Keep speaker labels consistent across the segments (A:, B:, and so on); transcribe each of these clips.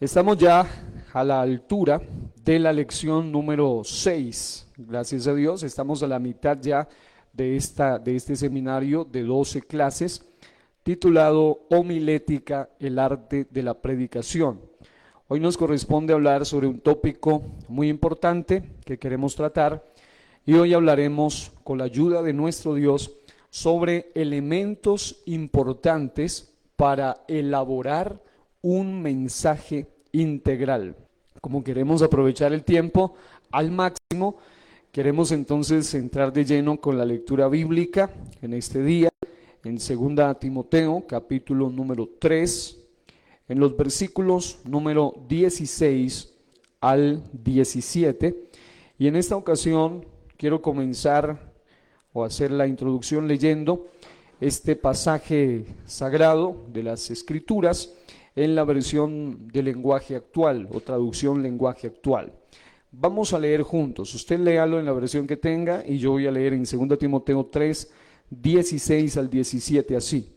A: Estamos ya a la altura de la lección número 6. Gracias a Dios, estamos a la mitad ya de este seminario de 12 clases titulado Homilética, el arte de la predicación. Hoy nos corresponde hablar sobre un tópico muy importante que queremos tratar y hoy hablaremos con la ayuda de nuestro Dios sobre elementos importantes para elaborar un mensaje integral. Como queremos aprovechar el tiempo al máximo, queremos entonces entrar de lleno con la lectura bíblica en este día, en 2 Timoteo, capítulo número 3, en los versículos número 16 al 17. Y en esta ocasión quiero comenzar o hacer la introducción leyendo este pasaje sagrado de las Escrituras en la versión de lenguaje actual o traducción lenguaje actual. Vamos a leer juntos. Usted léalo en la versión que tenga y yo voy a leer en 2 Timoteo 3, 16 al 17 así.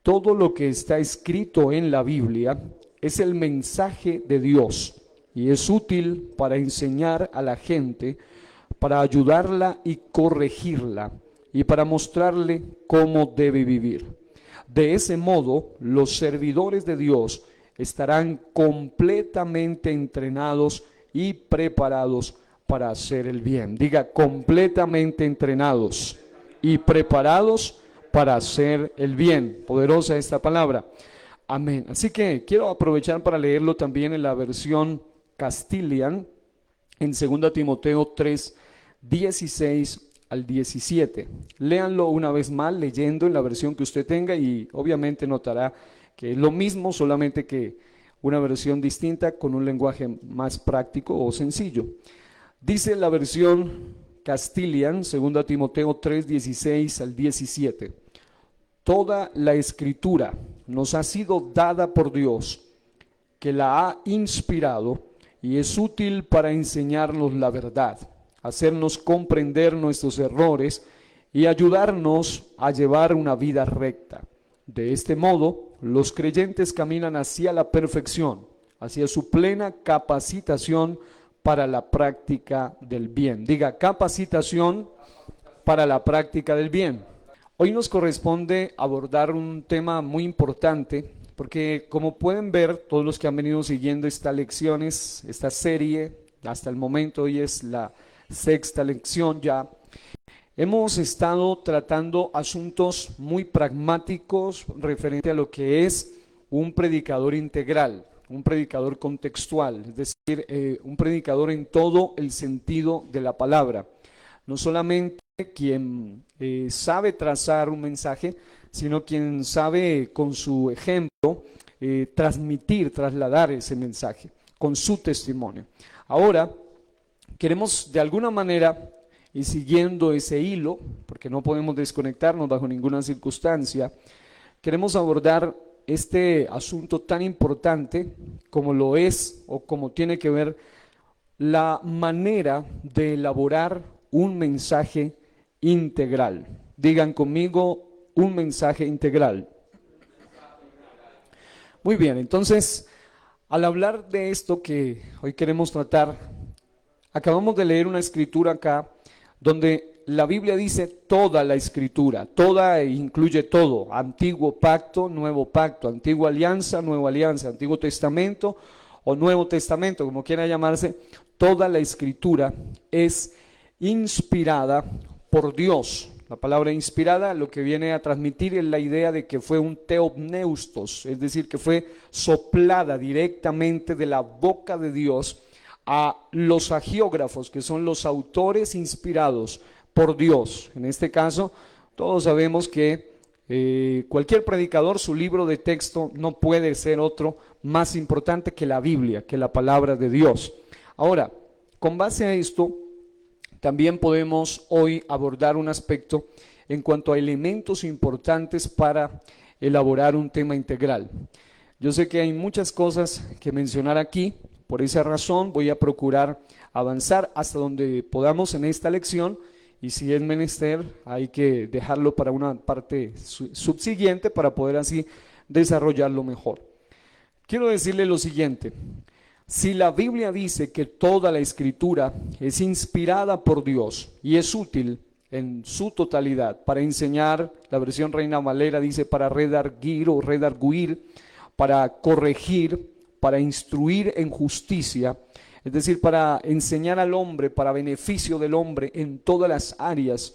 A: Todo lo que está escrito en la Biblia es el mensaje de Dios y es útil para enseñar a la gente, para ayudarla y corregirla y para mostrarle cómo debe vivir. De ese modo, los servidores de Dios estarán completamente entrenados y preparados para hacer el bien. Diga, completamente entrenados y preparados para hacer el bien. Poderosa esta palabra. Amén. Así que quiero aprovechar para leerlo también en la versión Castilian, en 2 Timoteo 3, 16 al 17. Léanlo una vez más leyendo en la versión que usted tenga y obviamente notará que es lo mismo, solamente que una versión distinta con un lenguaje más práctico o sencillo. Dice la versión Castilian, 2 Timoteo 3, 16 al 17. Toda la escritura nos ha sido dada por Dios, que la ha inspirado y es útil para enseñarnos la verdad, hacernos comprender nuestros errores y ayudarnos a llevar una vida recta. De este modo, los creyentes caminan hacia la perfección, hacia su plena capacitación para la práctica del bien. Diga, capacitación para la práctica del bien. Hoy nos corresponde abordar un tema muy importante, porque como pueden ver, todos los que han venido siguiendo estas lecciones, esta serie, hasta el momento hoy es la sexta lección ya, hemos estado tratando asuntos muy pragmáticos referente a lo que es un predicador integral, un predicador contextual, es decir, un predicador en todo el sentido de la palabra. No solamente quien sabe trazar un mensaje, sino quien sabe con su ejemplo transmitir, trasladar ese mensaje con su testimonio. Ahora, queremos de alguna manera, y siguiendo ese hilo, porque no podemos desconectarnos bajo ninguna circunstancia, queremos abordar este asunto tan importante como lo es o como tiene que ver la manera de elaborar un mensaje integral. Digan conmigo, un mensaje integral. Muy bien, entonces, al hablar de esto que hoy queremos tratar, acabamos de leer una escritura acá donde la Biblia dice toda la escritura, toda incluye todo, antiguo pacto, nuevo pacto, antigua alianza, nueva alianza, antiguo testamento o nuevo testamento, como quiera llamarse, toda la escritura es inspirada por Dios. La palabra inspirada lo que viene a transmitir es la idea de que fue un theopneustos, es decir, que fue soplada directamente de la boca de Dios a los agiógrafos, que son los autores inspirados por Dios. En este caso, todos sabemos que cualquier predicador, su libro de texto no puede ser otro más importante que la Biblia, que la palabra de Dios. Ahora, con base a esto, también podemos hoy abordar un aspecto en cuanto a elementos importantes para elaborar un tema integral. Yo sé que hay muchas cosas que mencionar aquí, por esa razón voy a procurar avanzar hasta donde podamos en esta lección y si es menester hay que dejarlo para una parte subsiguiente para poder así desarrollarlo mejor. Quiero decirle lo siguiente. Si la Biblia dice que toda la escritura es inspirada por Dios y es útil en su totalidad para enseñar, la versión Reina Valera dice para redarguir o redarguir, para corregir, para instruir en justicia, es decir, para enseñar al hombre, para beneficio del hombre en todas las áreas,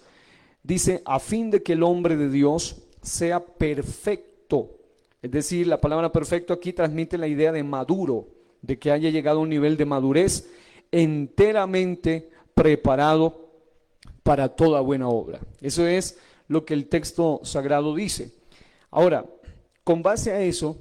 A: dice, a fin de que el hombre de Dios sea perfecto. Es decir, la palabra perfecto aquí transmite la idea de maduro, de que haya llegado a un nivel de madurez enteramente preparado para toda buena obra. Eso es lo que el texto sagrado dice. Ahora, con base a eso,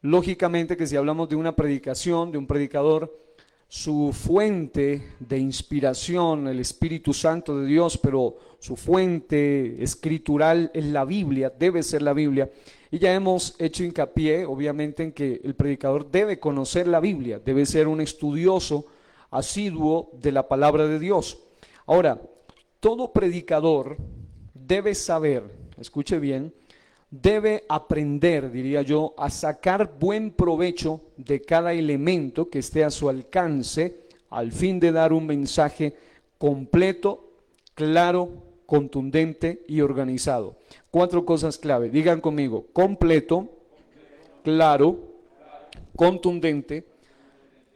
A: lógicamente que si hablamos de una predicación, de un predicador, su fuente de inspiración, el Espíritu Santo de Dios, pero su fuente escritural es la Biblia, debe ser la Biblia. Y ya hemos hecho hincapié, obviamente, en que el predicador debe conocer la Biblia, debe ser un estudioso asiduo de la palabra de Dios. Ahora, todo predicador debe saber, escuche bien, debe aprender, diría yo, a sacar buen provecho de cada elemento que esté a su alcance al fin de dar un mensaje completo, claro, contundente y organizado. 4 cosas clave, digan conmigo: completo, claro, contundente,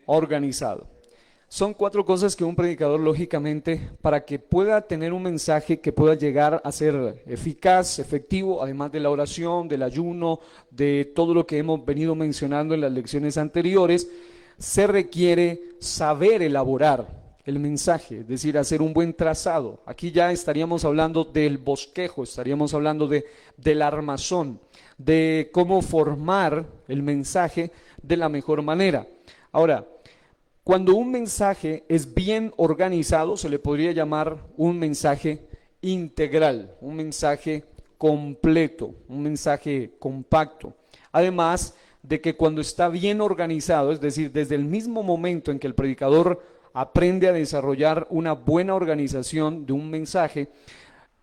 A: organizado. Son 4 cosas que un predicador, lógicamente, para que pueda tener un mensaje que pueda llegar a ser eficaz, efectivo, además de la oración, del ayuno, de todo lo que hemos venido mencionando en las lecciones anteriores, se requiere saber elaborar el mensaje, es decir, hacer un buen trazado. Aquí ya estaríamos hablando del bosquejo, estaríamos hablando del armazón, de cómo formar el mensaje de la mejor manera. Ahora, cuando un mensaje es bien organizado, se le podría llamar un mensaje integral, un mensaje completo, un mensaje compacto. Además de que cuando está bien organizado, es decir, desde el mismo momento en que el predicador aprende a desarrollar una buena organización de un mensaje,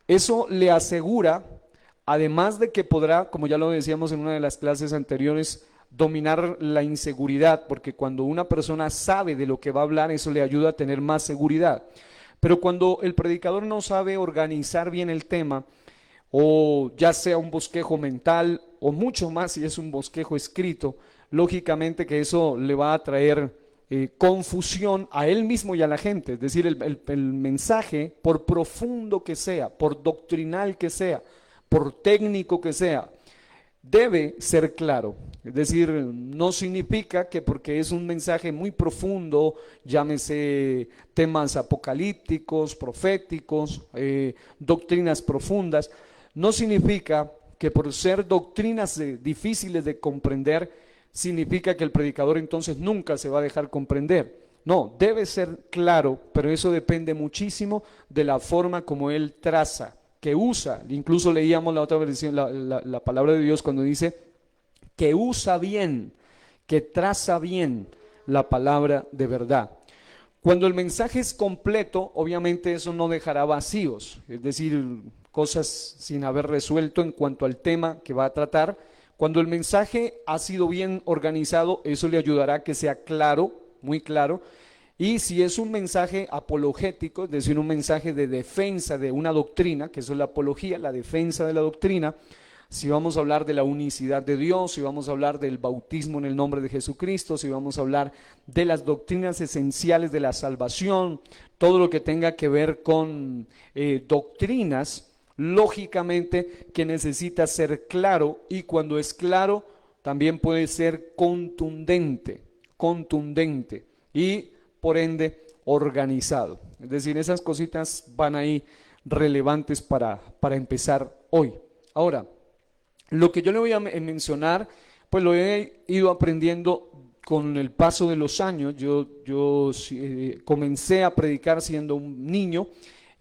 A: eso le asegura, además de que podrá, como ya lo decíamos en una de las clases anteriores, dominar la inseguridad, porque cuando una persona sabe de lo que va a hablar, eso le ayuda a tener más seguridad. Pero cuando el predicador no sabe organizar bien el tema, o ya sea un bosquejo mental, o mucho más si es un bosquejo escrito, lógicamente que eso le va a traer confusión a él mismo y a la gente. Es decir, el mensaje, por profundo que sea, por doctrinal que sea, por técnico que sea, debe ser claro. Es decir, no significa que porque es un mensaje muy profundo, llámese temas apocalípticos, proféticos, doctrinas profundas, no significa que por ser doctrinas difíciles de comprender, significa que el predicador entonces nunca se va a dejar comprender. No, debe ser claro, pero eso depende muchísimo de la forma como él traza, que usa. Incluso leíamos la otra versión, la palabra de Dios cuando dice que usa bien, que traza bien la palabra de verdad. Cuando el mensaje es completo, obviamente eso no dejará vacíos, es decir, cosas sin haber resuelto en cuanto al tema que va a tratar. Cuando el mensaje ha sido bien organizado, eso le ayudará a que sea claro, muy claro. Y si es un mensaje apologético, es decir, un mensaje de defensa de una doctrina, que eso es la apología, la defensa de la doctrina, si vamos a hablar de la unicidad de Dios, si vamos a hablar del bautismo en el nombre de Jesucristo, si vamos a hablar de las doctrinas esenciales de la salvación, todo lo que tenga que ver con doctrinas, lógicamente que necesita ser claro, y cuando es claro también puede ser contundente y por ende organizado. Es decir, esas cositas van ahí relevantes para empezar hoy. Ahora, lo que yo le voy a mencionar, pues lo he ido aprendiendo con el paso de los años. Yo comencé a predicar siendo un niño,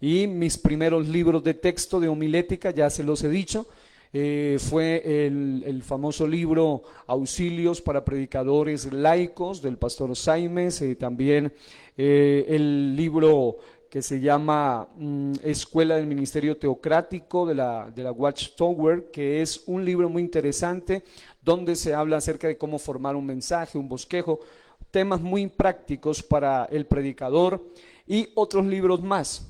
A: y mis primeros libros de texto de homilética, ya se los he dicho, fue el famoso libro Auxilios para Predicadores Laicos del pastor Saimes, también el libro que se llama Escuela del Ministerio Teocrático de la Watchtower, que es un libro muy interesante donde se habla acerca de cómo formar un mensaje, un bosquejo, temas muy prácticos para el predicador y otros libros más.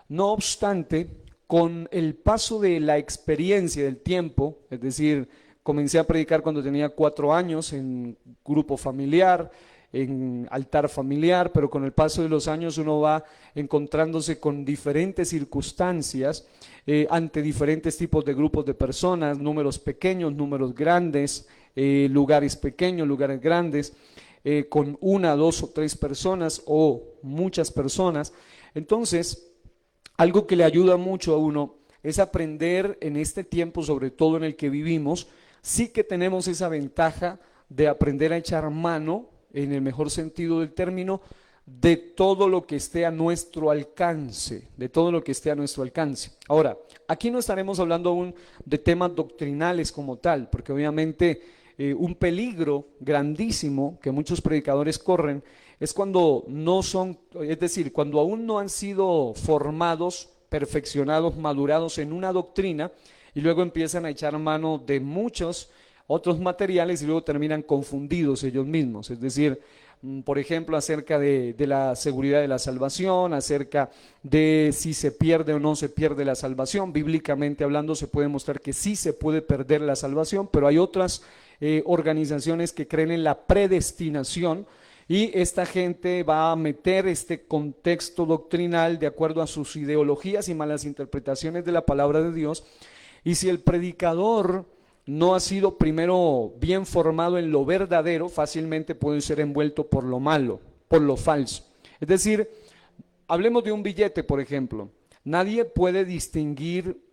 A: No obstante, con el paso de la experiencia del tiempo, es decir, comencé a predicar cuando tenía 4 años en grupo familiar, en altar familiar, pero con el paso de los años uno va encontrándose con diferentes circunstancias ante diferentes tipos de grupos de personas, números pequeños, números grandes, lugares pequeños, lugares grandes, con 1, 2 o 3 personas o muchas personas. Entonces, algo que le ayuda mucho a uno es aprender en este tiempo, sobre todo en el que vivimos, sí que tenemos esa ventaja de aprender a echar mano, en el mejor sentido del término, de todo lo que esté a nuestro alcance, de todo lo que esté a nuestro alcance. Ahora, aquí no estaremos hablando aún de temas doctrinales como tal, porque obviamente un peligro grandísimo que muchos predicadores corren es cuando no son, es decir, cuando aún no han sido formados, perfeccionados, madurados en una doctrina y luego empiezan a echar mano de muchos otros materiales y luego terminan confundidos ellos mismos. Es decir, por ejemplo, acerca de la seguridad de la salvación, acerca de si se pierde o no se pierde la salvación. Bíblicamente hablando, se puede mostrar que sí se puede perder la salvación, pero hay otras organizaciones que creen en la predestinación y esta gente va a meter este contexto doctrinal de acuerdo a sus ideologías y malas interpretaciones de la palabra de Dios. Y si el predicador no ha sido primero bien formado en lo verdadero, fácilmente puede ser envuelto por lo malo, por lo falso. Es decir, hablemos de un billete, por ejemplo. Nadie puede distinguir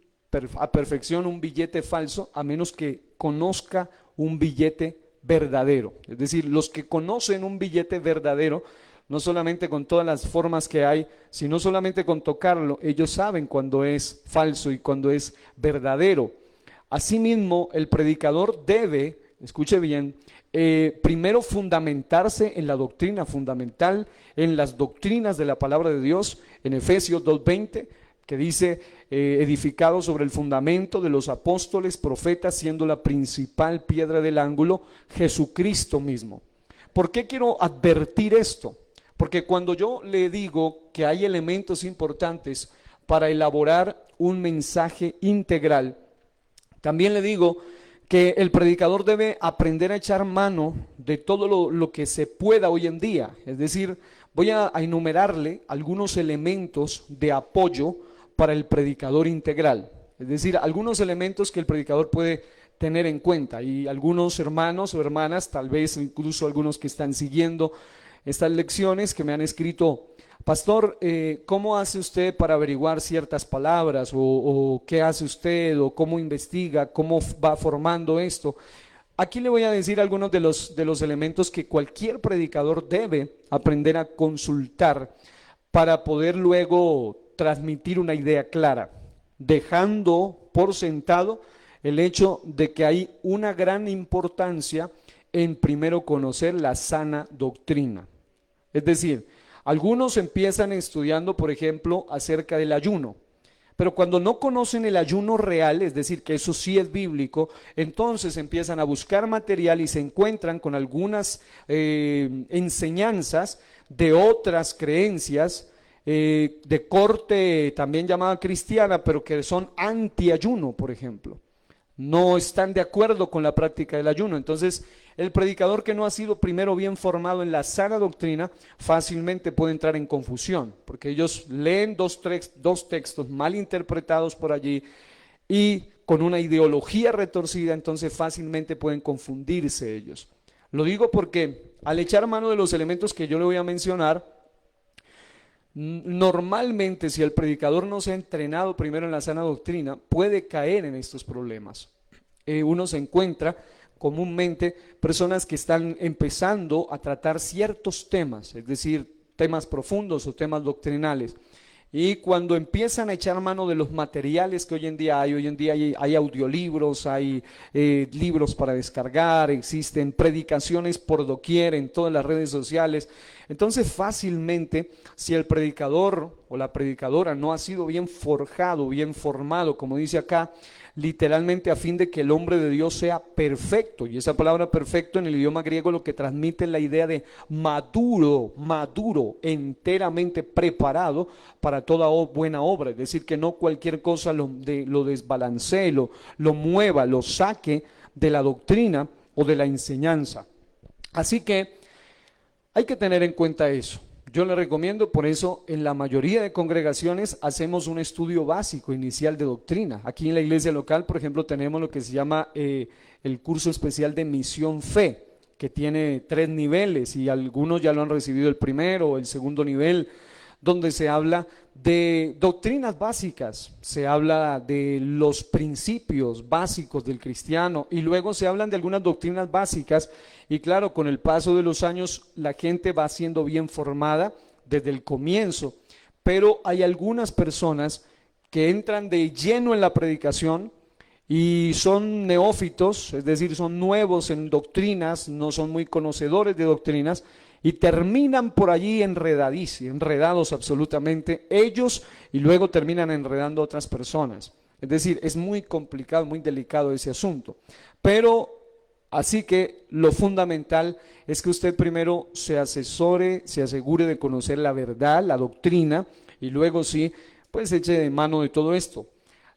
A: a perfección un billete falso a menos que conozca un billete verdadero. Es decir, los que conocen un billete verdadero, no solamente con todas las formas que hay, sino solamente con tocarlo, ellos saben cuando es falso y cuando es verdadero. Asimismo, el predicador debe, escuche bien, primero fundamentarse en la doctrina fundamental, en las doctrinas de la palabra de Dios, en Efesios 2:20, que dice, edificado sobre el fundamento de los apóstoles, profetas, siendo la principal piedra del ángulo, Jesucristo mismo. ¿Por qué quiero advertir esto? Porque cuando yo le digo que hay elementos importantes para elaborar un mensaje integral, también le digo que el predicador debe aprender a echar mano de todo lo que se pueda hoy en día. Es decir, voy a enumerarle algunos elementos de apoyo para el predicador integral. Es decir, algunos elementos que el predicador puede tener en cuenta. Y algunos hermanos o hermanas, tal vez incluso algunos que están siguiendo estas lecciones, que me han escrito: pastor, ¿cómo hace usted para averiguar ciertas palabras? O ¿qué hace usted? ¿O cómo investiga? ¿Cómo va formando esto? Aquí le voy a decir algunos de los elementos que cualquier predicador debe aprender a consultar para poder luego transmitir una idea clara, dejando por sentado el hecho de que hay una gran importancia en primero conocer la sana doctrina. Es decir, algunos empiezan estudiando, por ejemplo, acerca del ayuno, pero cuando no conocen el ayuno real, es decir, que eso sí es bíblico, entonces empiezan a buscar material y se encuentran con algunas enseñanzas de otras creencias de corte también llamada cristiana, pero que son anti-ayuno, por ejemplo. No están de acuerdo con la práctica del ayuno. Entonces, el predicador que no ha sido primero bien formado en la sana doctrina, fácilmente puede entrar en confusión, porque ellos leen dos textos mal interpretados por allí y con una ideología retorcida, entonces fácilmente pueden confundirse ellos. Lo digo porque al echar mano de los elementos que yo le voy a mencionar, normalmente, si el predicador no se ha entrenado primero en la sana doctrina, puede caer en estos problemas. Uno se encuentra comúnmente personas que están empezando a tratar ciertos temas, es decir, temas profundos o temas doctrinales. Y cuando empiezan a echar mano de los materiales que hoy en día hay audiolibros, hay libros para descargar, existen predicaciones por doquier en todas las redes sociales. Entonces fácilmente, si el predicador o la predicadora no ha sido bien forjado, bien formado, como dice acá, literalmente a fin de que el hombre de Dios sea perfecto. Y esa palabra perfecto en el idioma griego lo que transmite es la idea de maduro, maduro, enteramente preparado para toda buena obra. Es decir, que no cualquier cosa lo desbalancee, lo mueva, lo saque de la doctrina o de la enseñanza. Así que hay que tener en cuenta eso. Yo le recomiendo, por eso en la mayoría de congregaciones hacemos un estudio básico inicial de doctrina. Aquí en la iglesia local, por ejemplo, tenemos lo que se llama el curso especial de Misión Fe, que tiene 3 niveles y algunos ya lo han recibido el primero o el segundo nivel, donde se habla de doctrinas básicas, se habla de los principios básicos del cristiano y luego se hablan de algunas doctrinas básicas y claro, con el paso de los años la gente va siendo bien formada desde el comienzo, pero hay algunas personas que entran de lleno en la predicación y son neófitos, es decir, son nuevos en doctrinas, no son muy conocedores de doctrinas y terminan por allí enredados absolutamente ellos y luego terminan enredando a otras personas. Es decir, es muy complicado, muy delicado ese asunto. Pero así que lo fundamental es que usted primero se asesore, se asegure de conocer la verdad, la doctrina y luego sí, pues eche de mano de todo esto.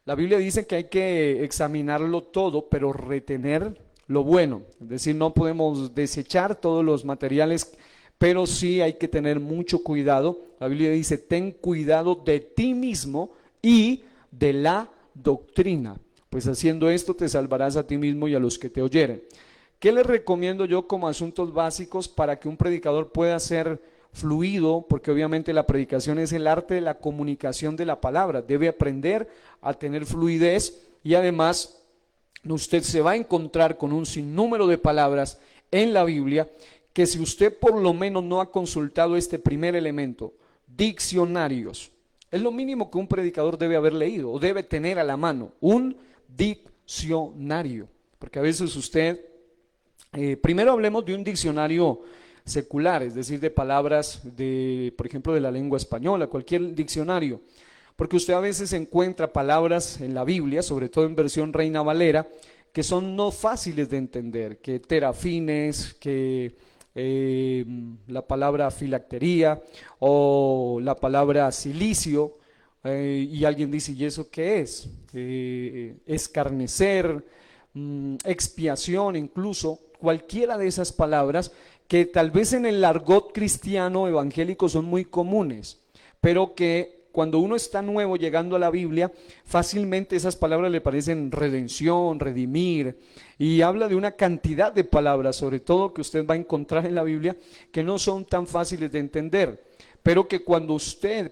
A: La Biblia dice que hay que examinarlo todo, pero retener lo bueno. Es decir, no podemos desechar todos los materiales, pero sí hay que tener mucho cuidado. La Biblia dice, ten cuidado de ti mismo y de la doctrina. Pues haciendo esto te salvarás a ti mismo y a los que te oyeren. ¿Qué les recomiendo yo como asuntos básicos para que un predicador pueda ser fluido? Porque obviamente la predicación es el arte de la comunicación de la palabra. Debe aprender a tener fluidez y además usted se va a encontrar con un sinnúmero de palabras en la Biblia que si usted por lo menos no ha consultado este primer elemento, diccionarios, es lo mínimo que un predicador debe haber leído o debe tener a la mano, un diccionario. Porque a veces usted, primero hablemos de un diccionario secular, es decir, de palabras de, por ejemplo, de la lengua española, cualquier diccionario. Porque usted a veces encuentra palabras en la Biblia, sobre todo en versión Reina Valera, que son no fáciles de entender, que terafines, que la palabra filactería o la palabra silicio, y alguien dice, ¿y eso qué es? Escarnecer, expiación, incluso cualquiera de esas palabras que tal vez en el argot cristiano evangélico son muy comunes, pero que cuando uno está nuevo llegando a la Biblia, fácilmente esas palabras le parecen redención, redimir, y habla de una cantidad de palabras, sobre todo que usted va a encontrar en la Biblia, que no son tan fáciles de entender, pero que cuando usted,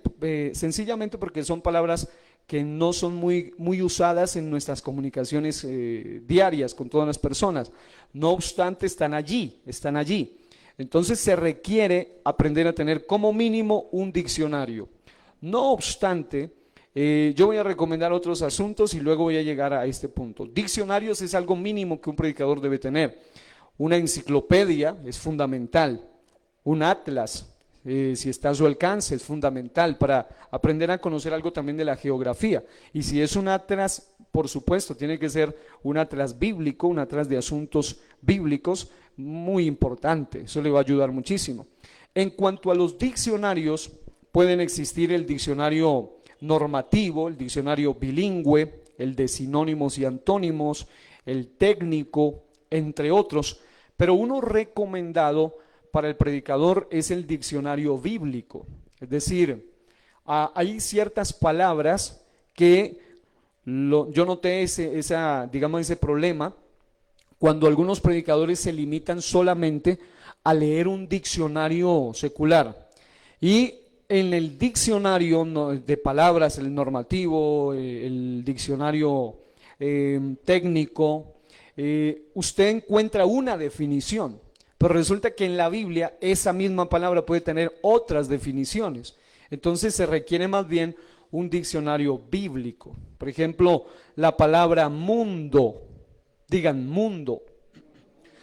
A: sencillamente porque son palabras que no son muy usadas en nuestras comunicaciones diarias con todas las personas, no obstante están allí, están allí. Entonces se requiere aprender a tener como mínimo un diccionario. No obstante, yo voy a recomendar otros asuntos y luego voy a llegar a este punto. Diccionarios es algo mínimo que un predicador debe tener. Una enciclopedia es fundamental. Un atlas, si está a su alcance, es fundamental para aprender a conocer algo también de la geografía. Y si es un atlas, por supuesto, tiene que ser un atlas bíblico, un atlas de asuntos bíblicos, muy importante. Eso le va a ayudar muchísimo. En cuanto a los diccionarios, pueden existir el diccionario normativo, el diccionario bilingüe, el de sinónimos y antónimos, el técnico, entre otros, pero uno recomendado para el predicador es el diccionario bíblico. Es decir, hay ciertas palabras que yo noté ese problema cuando algunos predicadores se limitan solamente a leer un diccionario secular. Y en el diccionario de palabras, el normativo, el diccionario técnico, usted encuentra una definición, pero resulta que en la Biblia esa misma palabra puede tener otras definiciones. Entonces se requiere más bien un diccionario bíblico. Por ejemplo, la palabra mundo, digan mundo.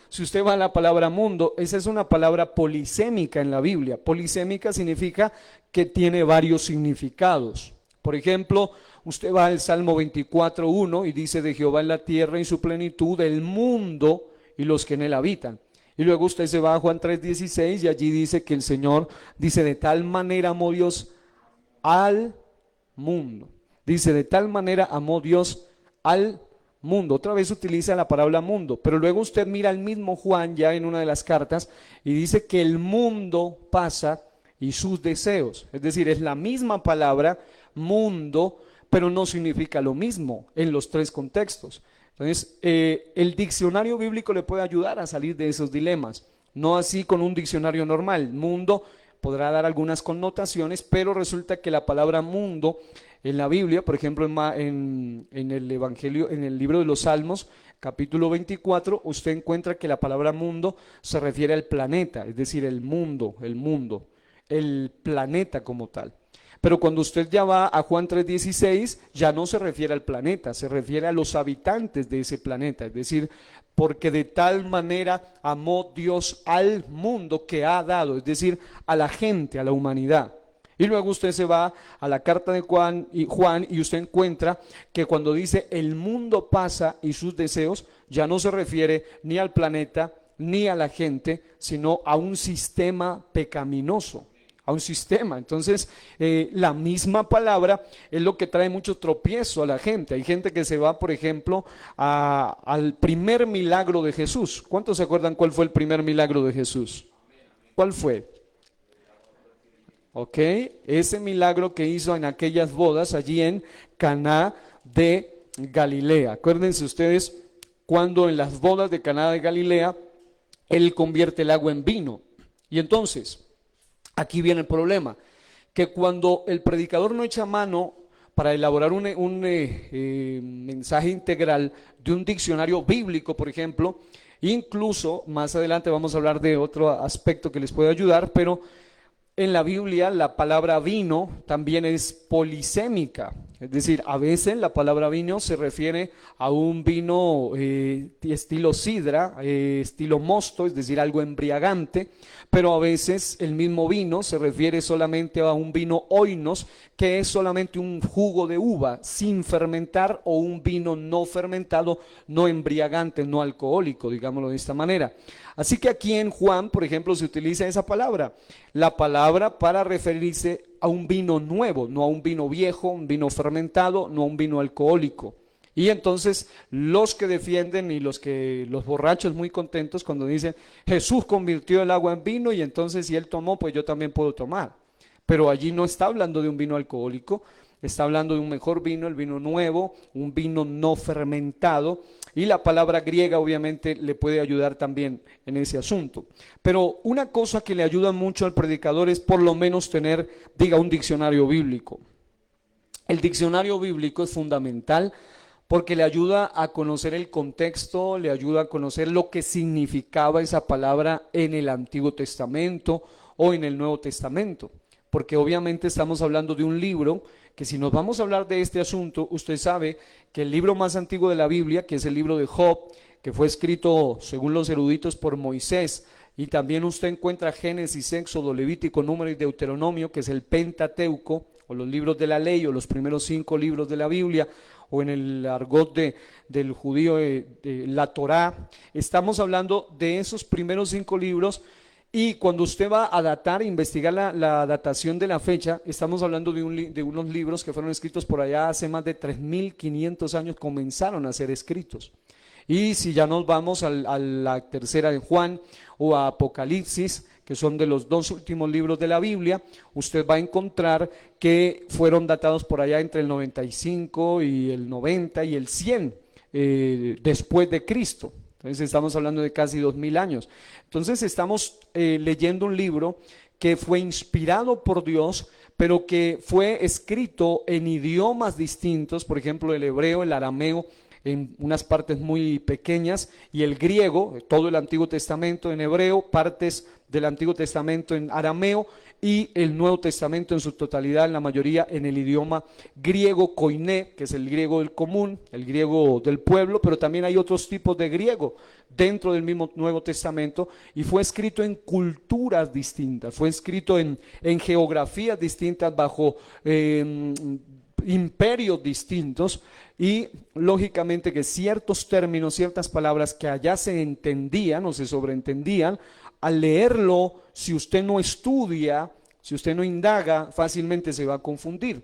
A: si usted va a la palabra mundo, esa es una palabra polisémica en la Biblia. Polisémica significa que tiene varios significados. Por ejemplo, usted va al Salmo 24:1 y dice: de Jehová en la tierra y su plenitud, el mundo y los que en él habitan. Y luego usted se va a Juan 3:16 y allí dice que el Señor dice: de tal manera amó Dios al mundo. Dice: de tal manera amó Dios al mundo. Otra vez utiliza la palabra mundo, pero luego usted mira al mismo Juan ya en una de las cartas y dice que el mundo pasa y sus deseos. Es decir, es la misma palabra mundo, pero no significa lo mismo en los tres contextos. Entonces, el diccionario bíblico le puede ayudar a salir de esos dilemas, no así con un diccionario normal. Mundo podrá dar algunas connotaciones, pero resulta que la palabra mundo en la Biblia, por ejemplo, en el Evangelio, en el libro de los Salmos, capítulo 24, usted encuentra que la palabra mundo se refiere al planeta, es decir, el mundo, el planeta como tal. Pero cuando usted ya va a Juan 3:16, ya no se refiere al planeta, se refiere a los habitantes de ese planeta. Es decir, porque de tal manera amó Dios al mundo que ha dado, es decir, a la gente, a la humanidad. Y luego usted se va a la carta de Juan y usted encuentra que cuando dice el mundo pasa y sus deseos, ya no se refiere ni al planeta ni a la gente, sino a un sistema pecaminoso. A un sistema. Entonces, la misma palabra es lo que trae mucho tropiezo a la gente. Hay gente que se va, por ejemplo, al primer milagro de Jesús. ¿Cuántos se acuerdan cuál fue el primer milagro de Jesús? ¿Cuál fue? Ok, ese milagro que hizo en aquellas bodas allí en Caná de Galilea. Acuérdense ustedes cuando en las bodas de Caná de Galilea él convierte el agua en vino. Y entonces aquí viene el problema, que cuando el predicador no echa mano para elaborar un mensaje integral de un diccionario bíblico, por ejemplo, incluso más adelante vamos a hablar de otro aspecto que les puede ayudar, pero en la Biblia la palabra vino también es polisémica, es decir, a veces la palabra vino se refiere a un vino estilo sidra, estilo mosto, es decir, algo embriagante, pero a veces el mismo vino se refiere solamente a un vino oinos, que es solamente un jugo de uva sin fermentar, o un vino no fermentado, no embriagante, no alcohólico, digámoslo de esta manera. Así que aquí en Juan, por ejemplo, se utiliza esa palabra, la palabra para referirse a un vino nuevo, no a un vino viejo, un vino fermentado, no a un vino alcohólico. Y entonces los que defienden y los borrachos muy contentos cuando dicen Jesús convirtió el agua en vino y entonces si él tomó, pues yo también puedo tomar. Pero allí no está hablando de un vino alcohólico, está hablando de un mejor vino, el vino nuevo, un vino no fermentado. Y la palabra griega obviamente le puede ayudar también en ese asunto. Pero una cosa que le ayuda mucho al predicador es por lo menos tener, un diccionario bíblico. El diccionario bíblico es fundamental porque le ayuda a conocer el contexto, le ayuda a conocer lo que significaba esa palabra en el Antiguo Testamento o en el Nuevo Testamento. Porque obviamente estamos hablando de un libro que, si nos vamos a hablar de este asunto, usted sabe que el libro más antiguo de la Biblia, que es el libro de Job, que fue escrito según los eruditos por Moisés, y también usted encuentra Génesis, Éxodo, Levítico, Número y Deuteronomio, que es el Pentateuco, o los libros de la ley, o los primeros 5 libros de la Biblia, o en el argot del judío, la Torá. Estamos hablando de esos primeros 5 libros. Y cuando usted va a datar, investigar la datación de la fecha, estamos hablando de unos libros que fueron escritos por allá hace más de 3.500 años, comenzaron a ser escritos. Y si ya nos vamos a la tercera de Juan o a Apocalipsis, que son de los 2 últimos libros de la Biblia, usted va a encontrar que fueron datados por allá entre el 95 y el 90 y el 100 después de Cristo. Entonces estamos hablando de casi 2000 años. Entonces estamos leyendo un libro que fue inspirado por Dios, pero que fue escrito en idiomas distintos, por ejemplo el hebreo, el arameo, en unas partes muy pequeñas, y el griego, todo el Antiguo Testamento en hebreo, partes del Antiguo Testamento en arameo, y el Nuevo Testamento en su totalidad, en la mayoría, en el idioma griego koiné, que es el griego del común, el griego del pueblo, pero también hay otros tipos de griego dentro del mismo Nuevo Testamento, y fue escrito en culturas distintas, fue escrito en geografías distintas, bajo imperios distintos, y lógicamente que ciertos términos, ciertas palabras que allá se entendían o se sobreentendían, al leerlo, si usted no estudia, si usted no indaga, fácilmente se va a confundir.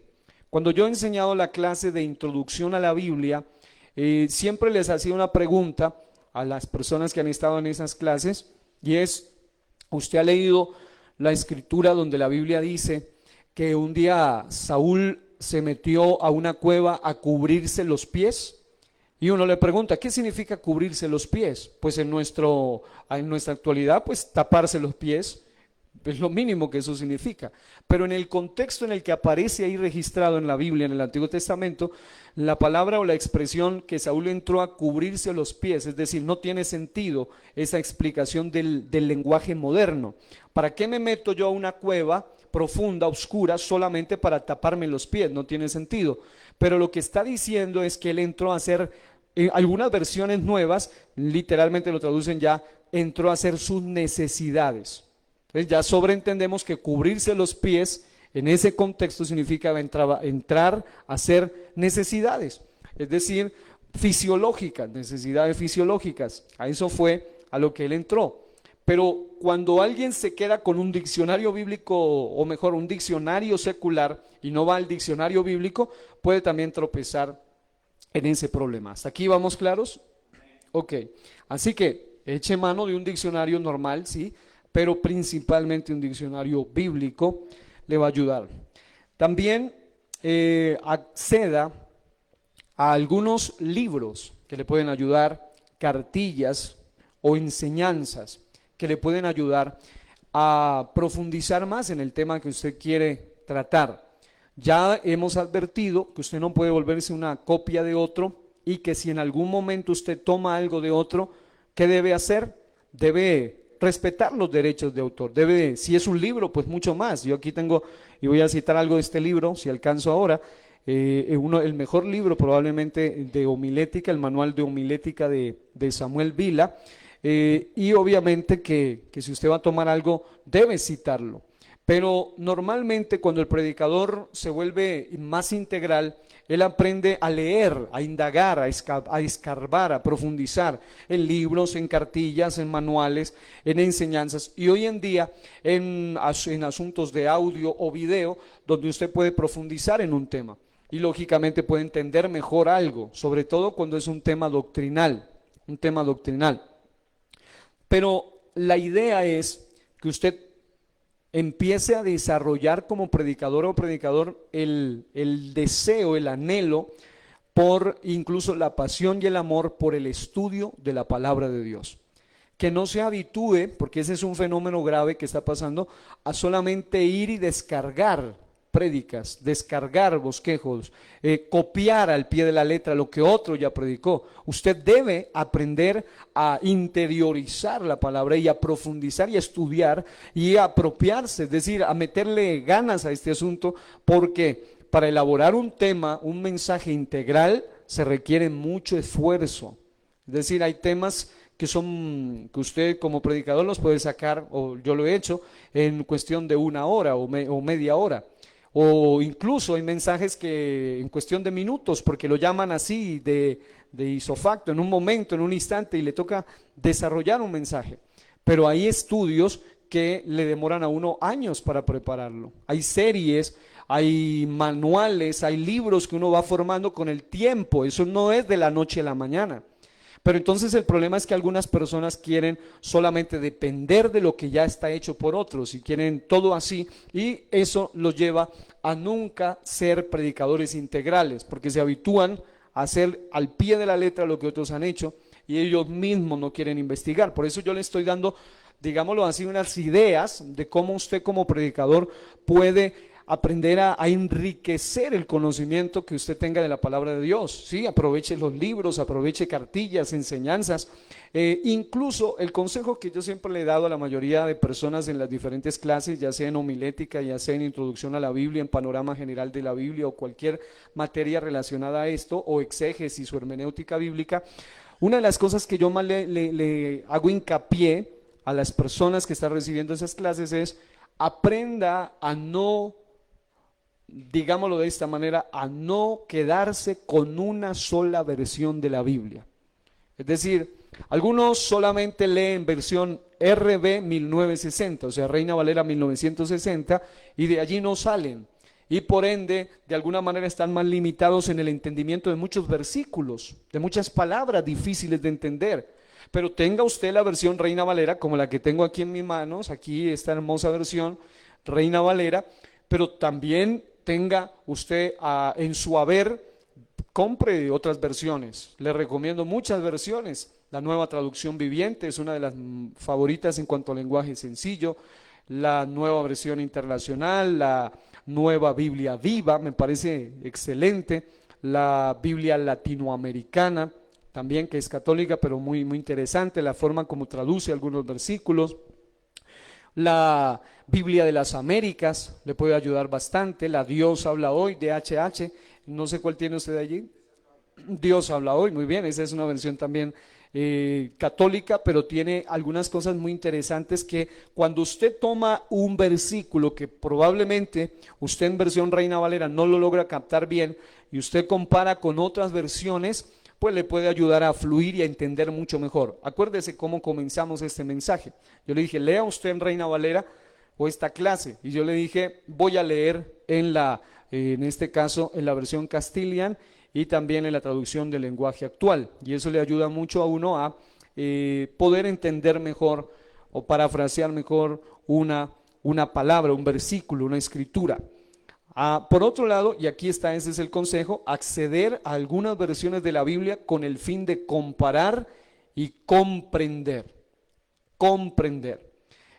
A: Cuando yo he enseñado la clase de introducción a la Biblia, siempre les hacía una pregunta a las personas que han estado en esas clases, y es: ¿usted ha leído la escritura donde la Biblia dice que un día Saúl se metió a una cueva a cubrirse los pies? Y uno le pregunta, ¿qué significa cubrirse los pies? Pues en nuestra actualidad, pues taparse los pies es lo mínimo que eso significa. Pero en el contexto en el que aparece ahí registrado en la Biblia, en el Antiguo Testamento, la palabra o la expresión que Saúl entró a cubrirse los pies, es decir, no tiene sentido esa explicación del lenguaje moderno. ¿Para qué me meto yo a una cueva profunda, oscura, solamente para taparme los pies? No tiene sentido. Pero lo que está diciendo es que él entró a hacer, algunas versiones nuevas, literalmente lo traducen ya, entró a hacer sus necesidades. Entonces ya sobreentendemos que cubrirse los pies en ese contexto significa entrar a hacer necesidades, es decir, fisiológicas, necesidades fisiológicas. A eso fue a lo que él entró. Pero cuando alguien se queda con un diccionario bíblico, o mejor, un diccionario secular, y no va al diccionario bíblico, puede también tropezar en ese problema. ¿Hasta aquí vamos claros? Ok, así que eche mano de un diccionario normal, sí, pero principalmente un diccionario bíblico le va a ayudar. También acceda a algunos libros que le pueden ayudar, cartillas o enseñanzas que le pueden ayudar a profundizar más en el tema que usted quiere tratar. Ya hemos advertido que usted no puede volverse una copia de otro, y que si en algún momento usted toma algo de otro, ¿qué debe hacer? Debe respetar los derechos de autor. Debe, si es un libro, pues mucho más. Yo aquí tengo, y voy a citar algo de este libro, si alcanzo ahora, el mejor libro probablemente de homilética, el manual de homilética de Samuel Vila, y obviamente que si usted va a tomar algo, debe citarlo. Pero normalmente cuando el predicador se vuelve más integral, él aprende a leer, a indagar, a escarbar, a profundizar en libros, en cartillas, en manuales, en enseñanzas, y hoy en día en asuntos de audio o video, donde usted puede profundizar en un tema y lógicamente puede entender mejor algo, sobre todo cuando es un tema doctrinal, un tema doctrinal. Pero la idea es que usted empiece a desarrollar como predicador o predicador el deseo, el anhelo por incluso la pasión y el amor por el estudio de la palabra de Dios. Que no se habitúe, porque ese es un fenómeno grave que está pasando, a solamente ir y descargar prédicas, descargar bosquejos, copiar al pie de la letra lo que otro ya predicó. Usted debe aprender a interiorizar la palabra y a profundizar y a estudiar y a apropiarse, es decir, a meterle ganas a este asunto, porque para elaborar un tema, un mensaje integral, se requiere mucho esfuerzo. Es decir, hay temas que usted como predicador los puede sacar, o yo lo he hecho, en cuestión de una hora o media hora. O incluso hay mensajes que en cuestión de minutos, porque lo llaman así de isofacto, en un momento, en un instante, y le toca desarrollar un mensaje. Pero hay estudios que le demoran a uno años para prepararlo. Hay series, hay manuales, hay libros que uno va formando con el tiempo. Eso no es de la noche a la mañana. Pero entonces el problema es que algunas personas quieren solamente depender de lo que ya está hecho por otros y quieren todo así, y eso los lleva a nunca ser predicadores integrales, porque se habitúan a hacer al pie de la letra lo que otros han hecho y ellos mismos no quieren investigar. Por eso yo le estoy dando, digámoslo así, unas ideas de cómo usted como predicador puede aprender a enriquecer el conocimiento que usted tenga de la palabra de Dios. Sí, aproveche los libros, aproveche cartillas, enseñanzas. Incluso el consejo que yo siempre le he dado a la mayoría de personas en las diferentes clases, ya sea en homilética, ya sea en introducción a la Biblia, en panorama general de la Biblia o cualquier materia relacionada a esto, o exégesis o hermenéutica bíblica, una de las cosas que yo más le hago hincapié a las personas que están recibiendo esas clases es: aprenda a no, digámoslo de esta manera, a no quedarse con una sola versión de la Biblia. Es decir, algunos solamente leen versión RB 1960, o sea, Reina Valera 1960, y de allí no salen. Y por ende, de alguna manera están más limitados en el entendimiento de muchos versículos, de muchas palabras difíciles de entender. Pero tenga usted la versión Reina Valera, como la que tengo aquí en mis manos, aquí esta hermosa versión Reina Valera, pero también tenga usted en su haber, compre otras versiones. Le recomiendo muchas versiones. La Nueva Traducción Viviente es una de las favoritas en cuanto a lenguaje sencillo. La Nueva Versión Internacional, la Nueva Biblia Viva, me parece excelente. La Biblia Latinoamericana, también, que es católica, pero muy, muy interesante la forma como traduce algunos versículos. La Biblia de las Américas le puede ayudar bastante. La Dios habla hoy, de HH, no sé cuál tiene usted allí. Dios habla hoy, muy bien, esa es una versión también católica, pero tiene algunas cosas muy interesantes que cuando usted toma un versículo que probablemente usted en versión Reina Valera no lo logra captar bien y usted compara con otras versiones, pues le puede ayudar a fluir y a entender mucho mejor. Acuérdese cómo comenzamos este mensaje. Yo le dije, lea usted en Reina Valera o esta clase, y yo le dije, voy a leer en este caso en la versión Castilian y también en la traducción del lenguaje actual, y eso le ayuda mucho a uno a poder entender mejor o parafrasear mejor una palabra, un versículo, una escritura. Por otro lado, y aquí está, ese es el consejo, acceder a algunas versiones de la Biblia con el fin de comparar y comprender.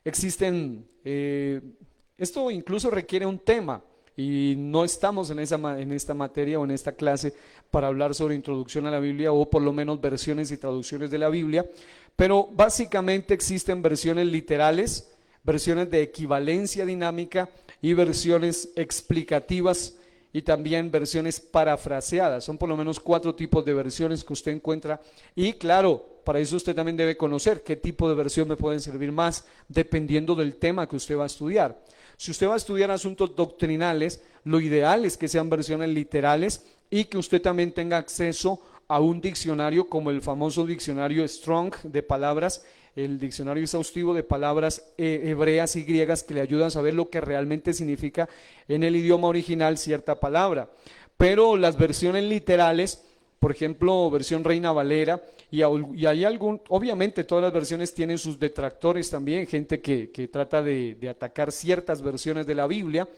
A: Existen, esto incluso requiere un tema, y no estamos en esta materia o en esta clase para hablar sobre introducción a la Biblia o por lo menos versiones y traducciones de la Biblia, pero básicamente existen versiones literales, versiones de equivalencia dinámica y versiones explicativas y también versiones parafraseadas. Son por lo menos 4 tipos de versiones que usted encuentra, y claro, para eso usted también debe conocer qué tipo de versión me pueden servir más dependiendo del tema que usted va a estudiar. Si usted va a estudiar asuntos doctrinales, lo ideal es que sean versiones literales y que usted también tenga acceso a un diccionario como el famoso diccionario Strong de palabras, el diccionario exhaustivo de palabras hebreas y griegas que le ayudan a saber lo que realmente significa en el idioma original cierta palabra. Pero las versiones literales, por ejemplo, versión Reina Valera, y hay obviamente todas las versiones tienen sus detractores también, gente que trata de atacar ciertas versiones de la Biblia,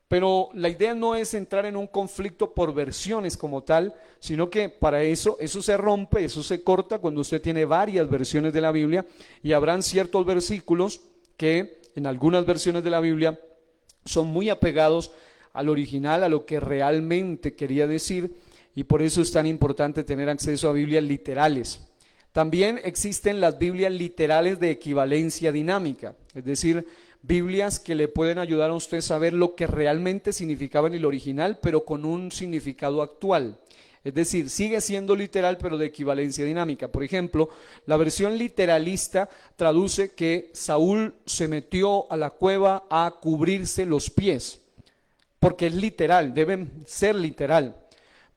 A: pero la idea no es entrar en un conflicto por versiones como tal, sino que para eso se rompe, eso se corta cuando usted tiene varias versiones de la Biblia, y habrán ciertos versículos que en algunas versiones de la Biblia son muy apegados al original, a lo que realmente quería decir, y por eso es tan importante tener acceso a Biblias literales. También existen las Biblias literales de equivalencia dinámica, es decir, Biblias que le pueden ayudar a usted a saber lo que realmente significaba en el original, pero con un significado actual. Es decir, sigue siendo literal, pero de equivalencia dinámica. Por ejemplo, la versión literalista traduce que Saúl se metió a la cueva a cubrirse los pies, porque es literal, deben ser literal.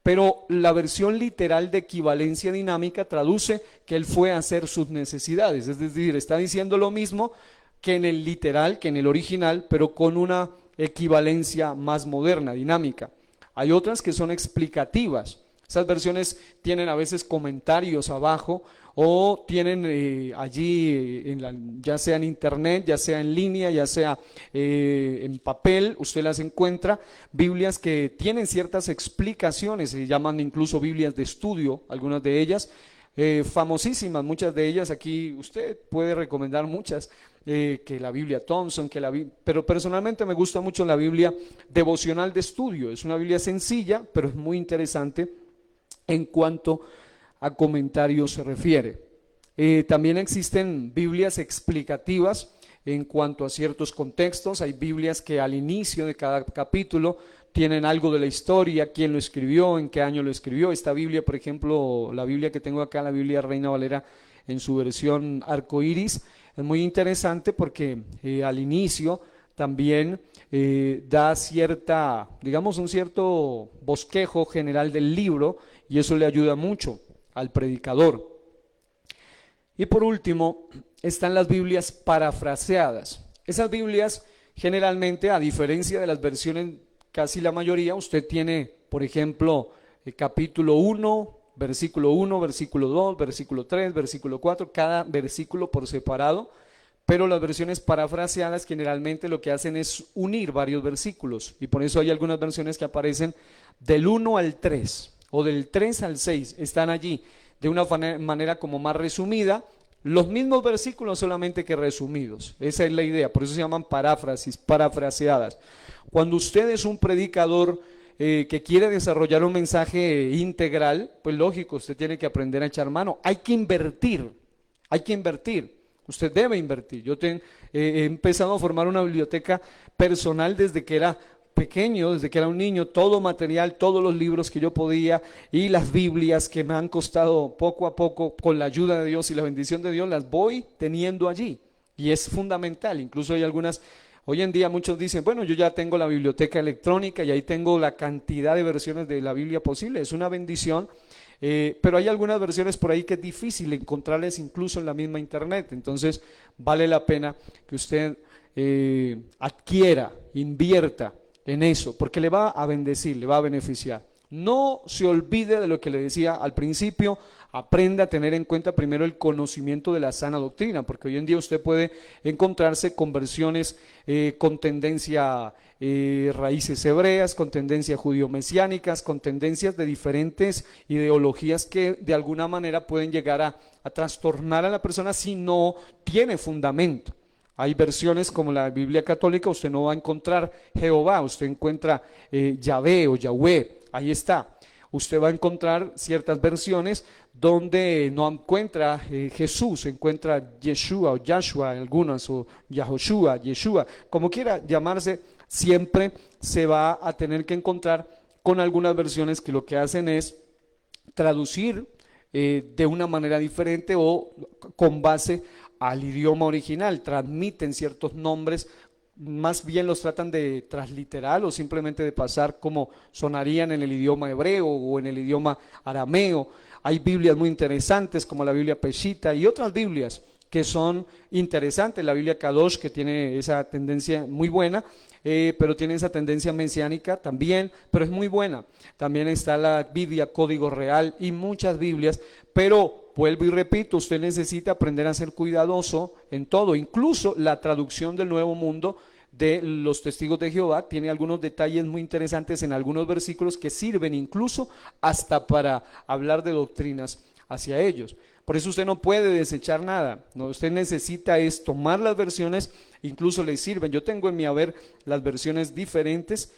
A: Pero la versión literal de equivalencia dinámica traduce que él fue a hacer sus necesidades, es decir, está diciendo lo mismo que en el literal, que en el original, pero con una equivalencia más moderna, dinámica. Hay otras que son explicativas. Esas versiones tienen a veces comentarios abajo o tienen allí, ya sea en internet, ya sea en línea, ya sea en papel, usted las encuentra, Biblias que tienen ciertas explicaciones, se llaman incluso Biblias de estudio, algunas de ellas, famosísimas, muchas de ellas, aquí usted puede recomendar muchas, que la Biblia Thompson, pero personalmente me gusta mucho la Biblia devocional de estudio. Es una Biblia sencilla, pero es muy interesante en cuanto a comentarios se refiere. También existen Biblias explicativas en cuanto a ciertos contextos. Hay Biblias que al inicio de cada capítulo tienen algo de la historia, quién lo escribió, en qué año lo escribió. Esta Biblia, por ejemplo, la Biblia que tengo acá, la Biblia Reina Valera en su versión arcoíris, es muy interesante porque al inicio también da cierta, digamos, un cierto bosquejo general del libro, y eso le ayuda mucho al predicador. Y por último, están las Biblias parafraseadas. Esas Biblias generalmente, a diferencia de las versiones, casi la mayoría, usted tiene, por ejemplo, el capítulo 1, versículo 2, versículo 3, versículo 4, cada versículo por separado, pero las versiones parafraseadas generalmente lo que hacen es unir varios versículos, y por eso hay algunas versiones que aparecen del 1 al 3 o del 3 al 6, están allí de una manera como más resumida, los mismos versículos solamente que resumidos. Esa es la idea, por eso se llaman paráfrasis, parafraseadas. Cuando usted es un predicador que quiere desarrollar un mensaje integral, pues lógico, usted tiene que aprender a echar mano. Hay que invertir, usted debe invertir. Yo he empezado a formar una biblioteca personal desde que era pequeño, desde que era un niño, todo material, todos los libros que yo podía y las Biblias que me han costado poco a poco, con la ayuda de Dios y la bendición de Dios, las voy teniendo allí, y es fundamental. Incluso hay algunas, hoy en día muchos dicen, bueno, yo ya tengo la biblioteca electrónica y ahí tengo la cantidad de versiones de la Biblia posible, es una bendición. Pero hay algunas versiones por ahí que es difícil encontrarles incluso en la misma internet, entonces vale la pena que usted adquiera, invierta en eso, porque le va a bendecir, le va a beneficiar. No se olvide de lo que le decía al principio, aprenda a tener en cuenta primero el conocimiento de la sana doctrina, porque hoy en día usted puede encontrarse con versiones con tendencia raíces hebreas, con tendencias judío-mesiánicas, con tendencias de diferentes ideologías que de alguna manera pueden llegar a trastornar a la persona si no tiene fundamento. Hay versiones como la Biblia católica, usted no va a encontrar Jehová, usted encuentra Yahvé o Yahweh, ahí está. Usted va a encontrar ciertas versiones donde no encuentra Jesús, encuentra Yeshua o Yahshua algunas, o Yahoshua, Yeshua, como quiera llamarse, siempre se va a tener que encontrar con algunas versiones que lo que hacen es traducir de una manera diferente o con base al idioma original, transmiten ciertos nombres, más bien los tratan de transliterar o simplemente de pasar como sonarían en el idioma hebreo o en el idioma arameo. Hay Biblias muy interesantes como la Biblia Peshita y otras Biblias que son interesantes, la Biblia Kadosh, que tiene esa tendencia muy buena, pero tiene esa tendencia mesiánica también, pero es muy buena. También está la Biblia Código Real y muchas Biblias, pero vuelvo y repito, usted necesita aprender a ser cuidadoso en todo, incluso la traducción del Nuevo Mundo de los Testigos de Jehová tiene algunos detalles muy interesantes en algunos versículos que sirven incluso hasta para hablar de doctrinas hacia ellos. Por eso usted no puede desechar nada, no, usted necesita es tomar las versiones, incluso le sirven. Yo tengo en mi haber las versiones diferentes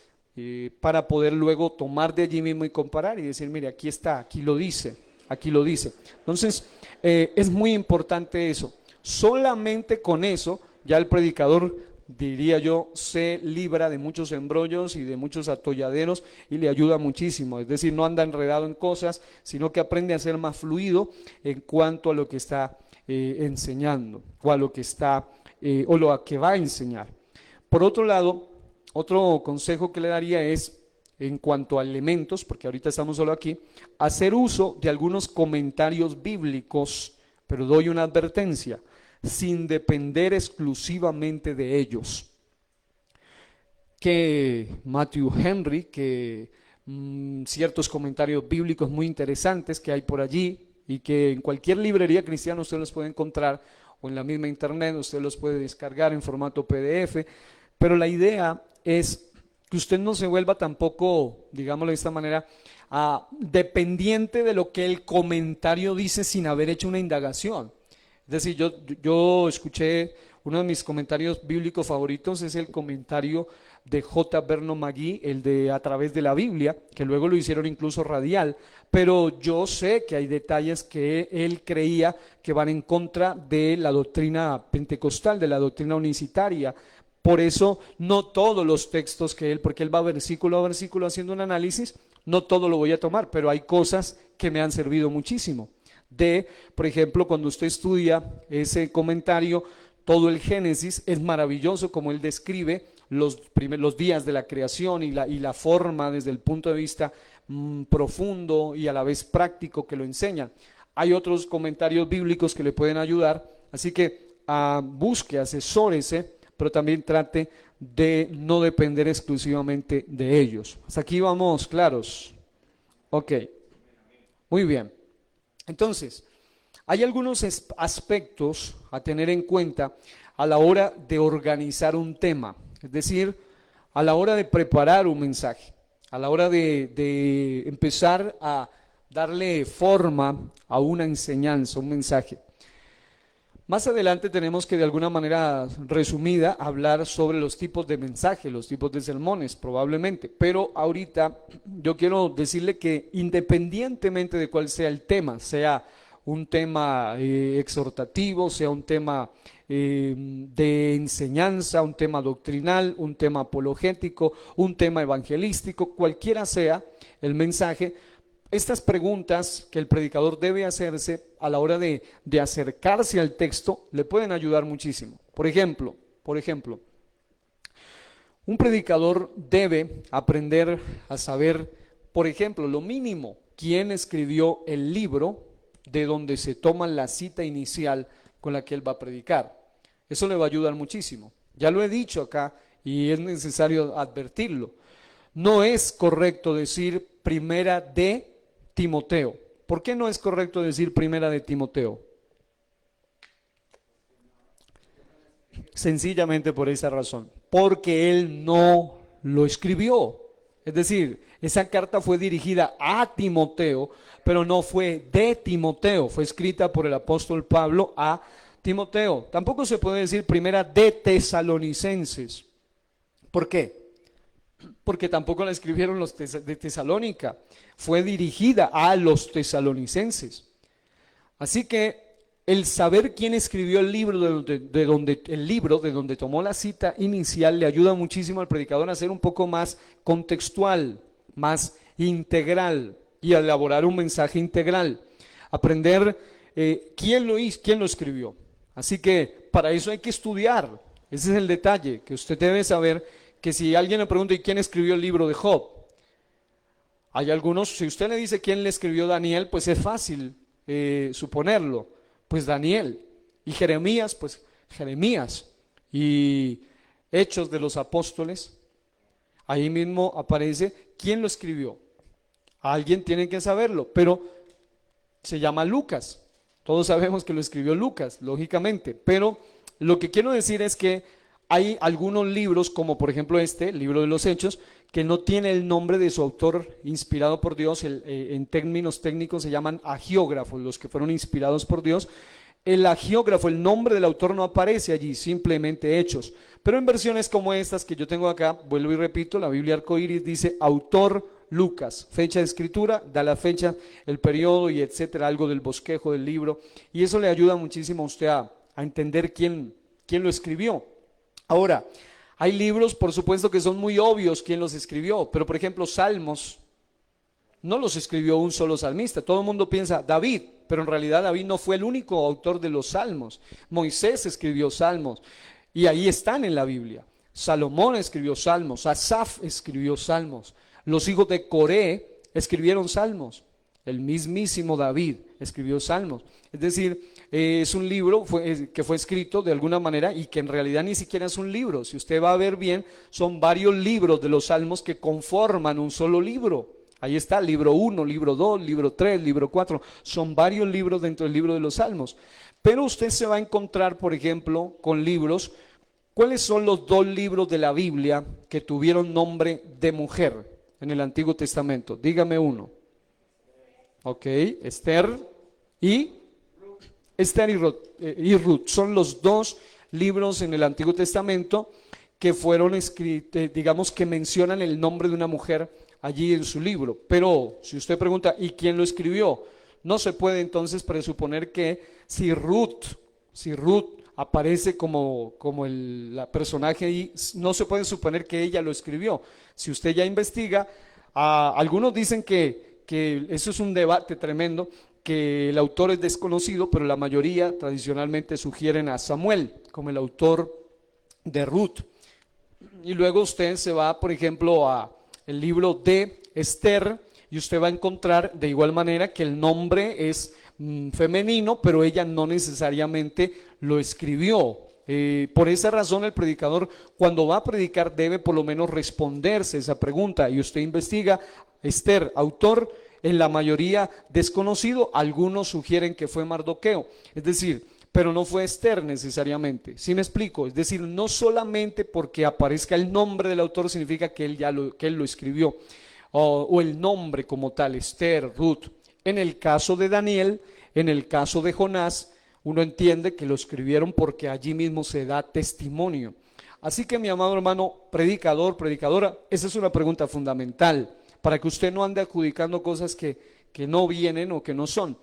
A: para poder luego tomar de allí mismo y comparar y decir, mire, aquí está, aquí lo dice, aquí lo dice. Entonces, es muy importante eso. Solamente con eso ya el predicador, diría yo, se libra de muchos embrollos y de muchos atolladeros y le ayuda muchísimo. Es decir, no anda enredado en cosas, sino que aprende a ser más fluido en cuanto a lo que está enseñando o a lo que está o lo que va a enseñar. Por otro lado, otro consejo que le daría es, en cuanto a elementos, porque ahorita estamos solo aquí, hacer uso de algunos comentarios bíblicos, pero doy una advertencia, sin depender exclusivamente de ellos. Que Matthew Henry, que ciertos comentarios bíblicos muy interesantes que hay por allí y que en cualquier librería cristiana usted los puede encontrar o en la misma internet, usted los puede descargar en formato PDF, pero la idea es que usted no se vuelva tampoco, digámoslo de esta manera, dependiente de lo que el comentario dice sin haber hecho una indagación. Es decir, yo escuché Uno de mis comentarios bíblicos favoritos es el comentario de J. Vernon McGee, el de A través de la Biblia, que luego lo hicieron incluso radial, pero yo sé que hay detalles que él creía que van en contra de la doctrina pentecostal, de la doctrina unicitaria. Por eso no todos los textos que él, porque él va versículo a versículo haciendo un análisis, no todo lo voy a tomar, pero hay cosas que me han servido muchísimo. Por ejemplo, cuando usted estudia ese comentario, todo el Génesis, es maravilloso como él describe los días de la creación y la forma desde el punto de vista profundo y a la vez práctico que lo enseñan. Hay otros comentarios bíblicos que le pueden ayudar, así que busque, asesórese, pero también trate de no depender exclusivamente de ellos. Hasta aquí vamos claros. Ok, muy bien. Entonces, hay algunos aspectos a tener en cuenta a la hora de organizar un tema, es decir, a la hora de preparar un mensaje, a la hora de empezar a darle forma a una enseñanza, un mensaje. Más adelante tenemos que de alguna manera resumida hablar sobre los tipos de mensaje, los tipos de sermones probablemente, pero ahorita yo quiero decirle que independientemente de cuál sea el tema, sea un tema exhortativo, sea un tema de enseñanza, un tema doctrinal, un tema apologético, un tema evangelístico, cualquiera sea el mensaje, estas preguntas que el predicador debe hacerse a la hora de acercarse al texto le pueden ayudar muchísimo. Por ejemplo, un predicador debe aprender a saber, por ejemplo, lo mínimo, quién escribió el libro de donde se toma la cita inicial con la que él va a predicar. Eso le va a ayudar muchísimo. Ya lo he dicho acá y es necesario advertirlo. No es correcto decir primera de Timoteo. ¿Por qué no es correcto decir primera de Timoteo? Sencillamente por esa razón, porque él no lo escribió. Es decir, esa carta fue dirigida a Timoteo, pero no fue de Timoteo, fue escrita por el apóstol Pablo a Timoteo. Tampoco se puede decir primera de Tesalonicenses. ¿Por qué? Porque tampoco la escribieron los de Tesalónica, fue dirigida a los tesalonicenses. Así que el saber quién escribió el libro de donde tomó la cita inicial le ayuda muchísimo al predicador a ser un poco más contextual, más integral y a elaborar un mensaje integral. Aprender quién lo hizo, quién lo escribió. Así que para eso hay que estudiar. Ese es el detalle, que usted debe saber que si alguien le pregunta ¿y quién escribió el libro de Job? Hay algunos, si usted le dice quién le escribió Daniel, pues es fácil suponerlo, pues Daniel. Y Jeremías, pues Jeremías. Y Hechos de los Apóstoles, ahí mismo aparece quién lo escribió. Alguien tiene que saberlo, pero se llama Lucas. Todos sabemos que lo escribió Lucas, lógicamente, pero lo que quiero decir es que hay algunos libros, como por ejemplo el libro de los Hechos, que no tiene el nombre de su autor inspirado por Dios. En términos técnicos se llaman agiógrafos, los que fueron inspirados por Dios. El agiógrafo, el nombre del autor no aparece allí, simplemente Hechos. Pero en versiones como estas que yo tengo acá, vuelvo y repito, la Biblia Arcoíris dice autor Lucas, fecha de escritura, da la fecha, el periodo y etcétera, algo del bosquejo del libro. Y eso le ayuda muchísimo a usted a entender quién lo escribió. Ahora, hay libros, por supuesto, que son muy obvios quién los escribió, pero por ejemplo, Salmos no los escribió un solo salmista. Todo el mundo piensa David, pero en realidad David no fue el único autor de los salmos. Moisés escribió salmos y ahí están en la Biblia. Salomón escribió salmos, Asaf escribió salmos, los hijos de Coré escribieron salmos, el mismísimo David escribió salmos. Es decir, es un libro que fue escrito de alguna manera y que en realidad ni siquiera es un libro. Si usted va a ver bien, son varios libros de los salmos que conforman un solo libro. Ahí está, libro 1, libro 2, libro 3, libro 4. Son varios libros dentro del libro de los salmos. Pero usted se va a encontrar, por ejemplo, con libros. ¿Cuáles son los dos libros de la Biblia que tuvieron nombre de mujer en el Antiguo Testamento? Dígame uno. Ok, Esther y Ruth son los dos libros en el Antiguo Testamento que fueron escritos, digamos que mencionan el nombre de una mujer allí en su libro. Pero si usted pregunta, ¿y quién lo escribió? No se puede entonces presuponer que si Ruth aparece como la personaje ahí, no se puede suponer que ella lo escribió. Si usted ya investiga, algunos dicen que eso es un debate tremendo, que el autor es desconocido, pero la mayoría tradicionalmente sugieren a Samuel como el autor de Ruth. Y luego usted se va, por ejemplo, a el libro de Esther y usted va a encontrar de igual manera que el nombre es femenino, pero ella no necesariamente lo escribió. Por esa razón el predicador cuando va a predicar debe por lo menos responderse esa pregunta y usted investiga Esther, autor en la mayoría desconocido, algunos sugieren que fue Mardoqueo, es decir, pero no fue Esther necesariamente. ¿Sí me explico? Es decir, no solamente porque aparezca el nombre del autor significa que él lo escribió, o el nombre como tal, Esther, Ruth. En el caso de Daniel, en el caso de Jonás, uno entiende que lo escribieron porque allí mismo se da testimonio. Así que mi amado hermano, predicador, predicadora, esa es una pregunta fundamental para que usted no ande adjudicando cosas que no vienen o que no son.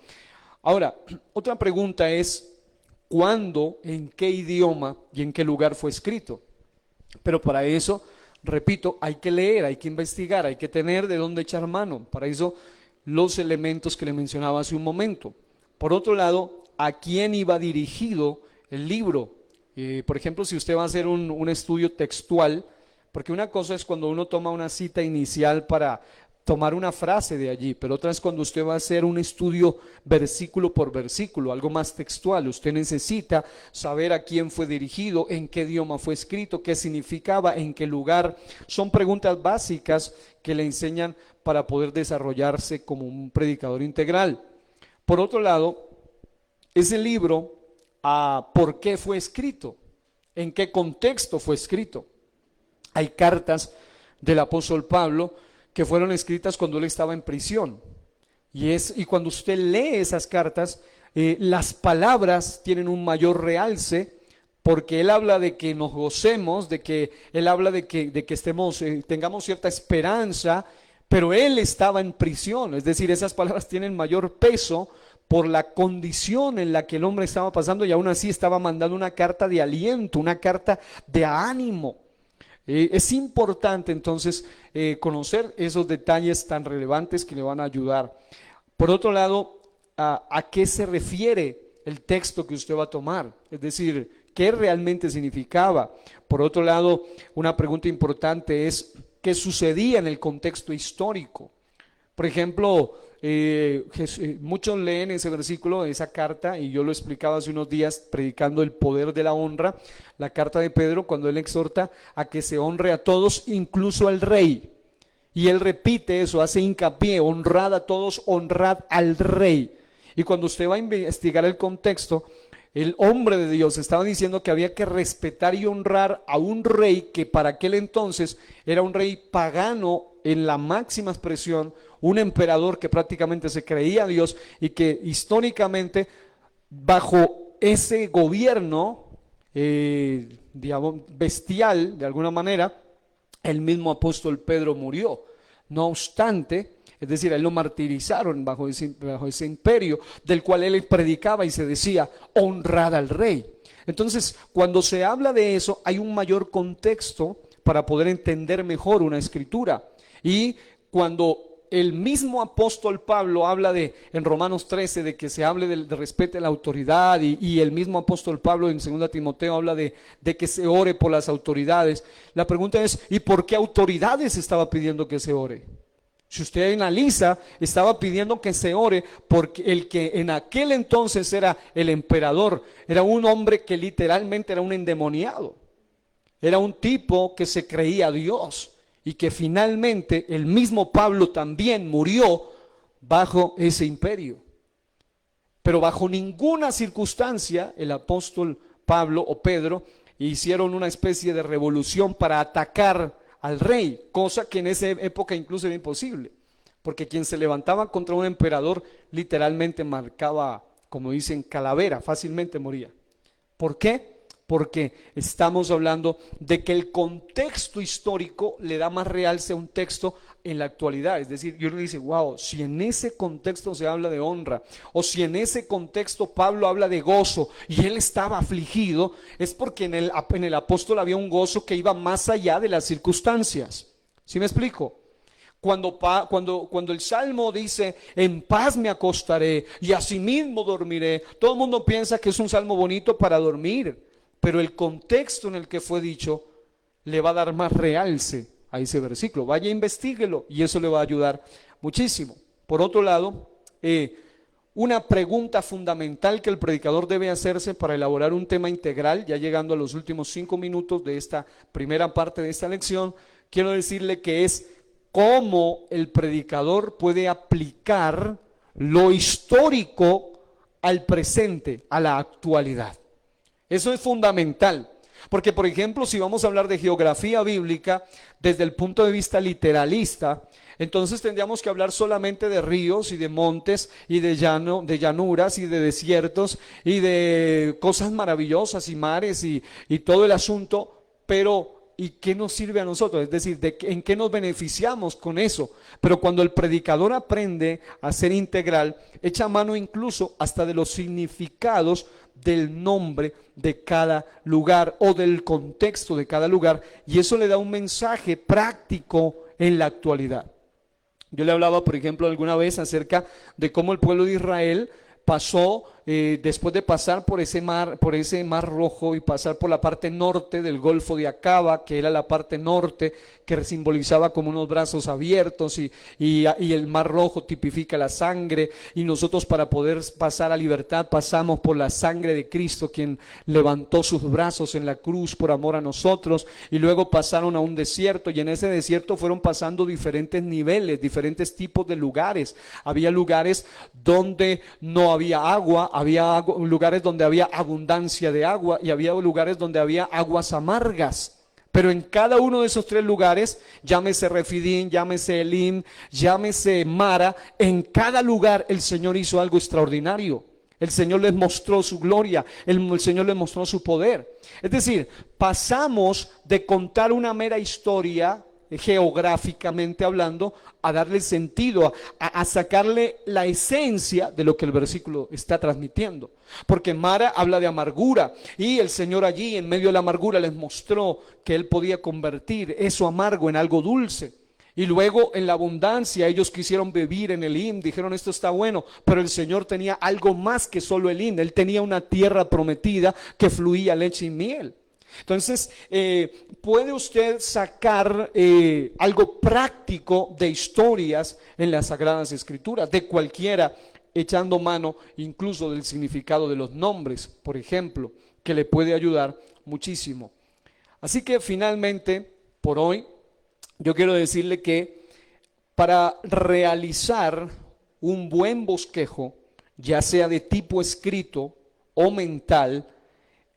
A: Ahora, otra pregunta es, ¿cuándo, en qué idioma y en qué lugar fue escrito? Pero para eso, repito, hay que leer, hay que investigar, hay que tener de dónde echar mano. Para eso, los elementos que le mencionaba hace un momento. Por otro lado, ¿a quién iba dirigido el libro? Por ejemplo, si usted va a hacer un estudio textual, porque una cosa es cuando uno toma una cita inicial para tomar una frase de allí, pero otra es cuando usted va a hacer un estudio versículo por versículo, algo más textual. Usted necesita saber a quién fue dirigido, en qué idioma fue escrito, qué significaba, en qué lugar. Son preguntas básicas que le enseñan para poder desarrollarse como un predicador integral. Por otro lado, ese libro, ¿por qué fue escrito? ¿En qué contexto fue escrito? Hay cartas del apóstol Pablo que fueron escritas cuando él estaba en prisión. Y cuando usted lee esas cartas, las palabras tienen un mayor realce, porque él habla de que nos gocemos, de que él habla de que tengamos cierta esperanza, pero él estaba en prisión, es decir, esas palabras tienen mayor peso por la condición en la que el hombre estaba pasando y aún así estaba mandando una carta de aliento, una carta de ánimo. Es importante entonces conocer esos detalles tan relevantes que le van a ayudar. Por otro lado, ¿a qué se refiere el texto que usted va a tomar? Es decir, ¿qué realmente significaba? Por otro lado, una pregunta importante es, ¿qué sucedía en el contexto histórico? Por ejemplo, muchos leen ese versículo, esa carta, y yo lo explicaba hace unos días predicando el poder de la honra, la carta de Pedro, cuando él exhorta a que se honre a todos, incluso al rey. Y él repite eso, hace hincapié, honrad a todos, honrad al rey. Y cuando usted va a investigar el contexto, el hombre de Dios estaba diciendo que había que respetar y honrar a un rey que para aquel entonces era un rey pagano en la máxima expresión, un emperador que prácticamente se creía Dios y que históricamente bajo ese gobierno, digamos, bestial de alguna manera, el mismo apóstol Pedro murió. No obstante, es decir, a él lo martirizaron bajo ese imperio del cual él predicaba y se decía, honrad al rey. Entonces, cuando se habla de eso, hay un mayor contexto para poder entender mejor una escritura. Y cuando el mismo apóstol Pablo habla en Romanos 13 de que se hable de respeto a la autoridad y el mismo apóstol Pablo en 2 Timoteo habla de que se ore por las autoridades. La pregunta es, ¿y por qué autoridades estaba pidiendo que se ore? Si usted analiza, estaba pidiendo que se ore porque el que en aquel entonces era el emperador, era un hombre que literalmente era un endemoniado. Era un tipo que se creía Dios y que finalmente el mismo Pablo también murió bajo ese imperio. Pero bajo ninguna circunstancia el apóstol Pablo o Pedro hicieron una especie de revolución para atacar al rey, cosa que en esa época incluso era imposible, porque quien se levantaba contra un emperador literalmente marcaba, como dicen, calavera, fácilmente moría. ¿Por qué? porque estamos hablando de que el contexto histórico le da más realce a un texto en la actualidad. Es decir, y uno dice, wow, si en ese contexto se habla de honra, o si en ese contexto Pablo habla de gozo y él estaba afligido, es porque en el apóstol había un gozo que iba más allá de las circunstancias. ¿Sí me explico? Cuando el Salmo dice, en paz me acostaré y asimismo dormiré, todo el mundo piensa que es un salmo bonito para dormir, pero el contexto en el que fue dicho le va a dar más realce a ese versículo. Vaya, investíguelo y eso le va a ayudar muchísimo. Por otro lado, una pregunta fundamental que el predicador debe hacerse para elaborar un tema integral, ya llegando a los últimos 5 minutos de esta primera parte de esta lección, quiero decirle que es cómo el predicador puede aplicar lo histórico al presente, a la actualidad. Eso es fundamental, porque por ejemplo, si vamos a hablar de geografía bíblica desde el punto de vista literalista, entonces tendríamos que hablar solamente de ríos y de montes y de llanuras y de desiertos y de cosas maravillosas y mares y todo el asunto, pero ¿y qué nos sirve a nosotros? Es decir, ¿en qué nos beneficiamos con eso? Pero cuando el predicador aprende a ser integral, echa mano incluso hasta de los significados del nombre de cada lugar o del contexto de cada lugar, y eso le da un mensaje práctico en la actualidad. Yo le hablaba, por ejemplo, alguna vez acerca de cómo el pueblo de Israel pasó, después de pasar por ese mar Rojo y pasar por la parte norte del Golfo de Acaba, que era la parte norte, que simbolizaba como unos brazos abiertos, y el Mar Rojo tipifica la sangre, y nosotros para poder pasar a libertad pasamos por la sangre de Cristo, quien levantó sus brazos en la cruz por amor a nosotros, y luego pasaron a un desierto, y en ese desierto fueron pasando diferentes niveles, diferentes tipos de lugares. Había lugares donde no había agua, lugares donde había abundancia de agua, y había lugares donde había aguas amargas. Pero en cada uno de esos 3 lugares, llámese Refidín, llámese Elim, llámese Mara, en cada lugar el Señor hizo algo extraordinario. El Señor les mostró su gloria, el Señor les mostró su poder. Es decir, pasamos de contar una mera historia geográficamente hablando, a darle sentido, a sacarle la esencia de lo que el versículo está transmitiendo. Porque Mara habla de amargura, y el Señor allí en medio de la amargura les mostró que Él podía convertir eso amargo en algo dulce. Y luego en la abundancia ellos quisieron beber en Elim, dijeron esto está bueno, pero el Señor tenía algo más que solo Elim. Él tenía una tierra prometida que fluía leche y miel. Entonces, puede usted sacar algo práctico de historias en las Sagradas Escrituras, de cualquiera, echando mano incluso del significado de los nombres, por ejemplo, que le puede ayudar muchísimo. Así que finalmente, por hoy, yo quiero decirle que para realizar un buen bosquejo, ya sea de tipo escrito o mental,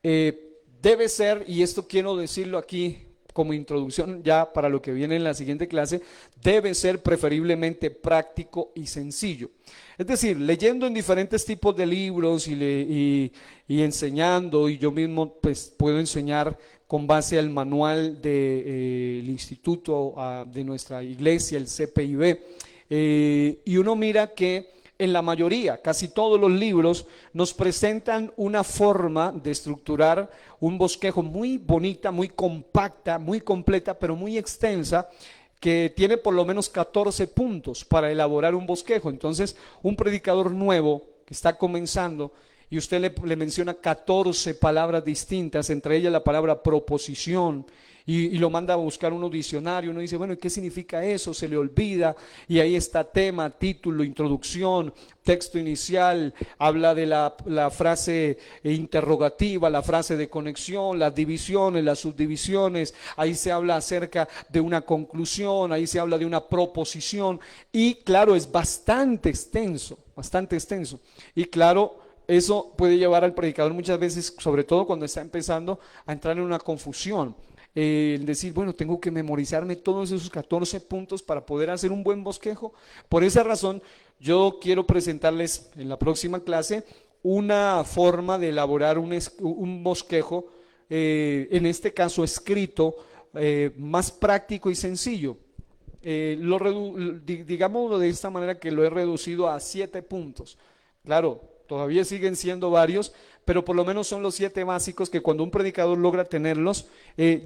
A: debe ser, y esto quiero decirlo aquí como introducción ya para lo que viene en la siguiente clase, debe ser preferiblemente práctico y sencillo. Es decir, leyendo en diferentes tipos de libros y enseñando, y yo mismo pues puedo enseñar con base al manual del instituto de nuestra iglesia, el CPIB, y uno mira que en la mayoría, casi todos los libros nos presentan una forma de estructurar un bosquejo muy bonita, muy compacta, muy completa, pero muy extensa, que tiene por lo menos 14 puntos para elaborar un bosquejo. Entonces, un predicador nuevo que está comenzando y usted le menciona 14 palabras distintas, entre ellas la palabra proposición, y lo manda a buscar un diccionario, uno dice, bueno, ¿y qué significa eso? Se le olvida, y ahí está tema, título, introducción, texto inicial, habla de la frase interrogativa, la frase de conexión, las divisiones, las subdivisiones, ahí se habla acerca de una conclusión, ahí se habla de una proposición, y claro, es bastante extenso, y claro, eso puede llevar al predicador muchas veces, sobre todo cuando está empezando, a entrar en una confusión. El decir, bueno, tengo que memorizarme todos esos 14 puntos para poder hacer un buen bosquejo. Por esa razón, yo quiero presentarles en la próxima clase una forma de elaborar un bosquejo en este caso escrito, más práctico y sencillo. Digámoslo de esta manera, que lo he reducido a 7 puntos. Claro, todavía siguen siendo varios, pero por lo menos son los 7 básicos que cuando un predicador logra tenerlos,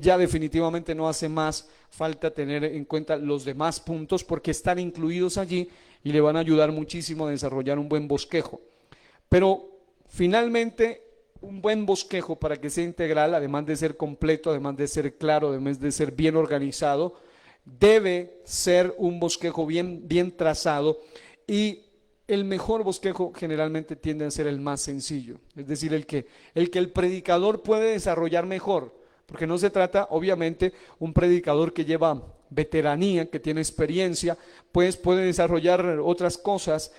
A: ya definitivamente no hace más falta tener en cuenta los demás puntos, porque están incluidos allí y le van a ayudar muchísimo a desarrollar un buen bosquejo. Pero finalmente, un buen bosquejo, para que sea integral, además de ser completo, además de ser claro, además de ser bien organizado, debe ser un bosquejo bien trazado, y el mejor bosquejo generalmente tiende a ser el más sencillo, es decir, el predicador puede desarrollar mejor, porque no se trata, obviamente, un predicador que lleva veteranía, que tiene experiencia, pues puede desarrollar otras cosas,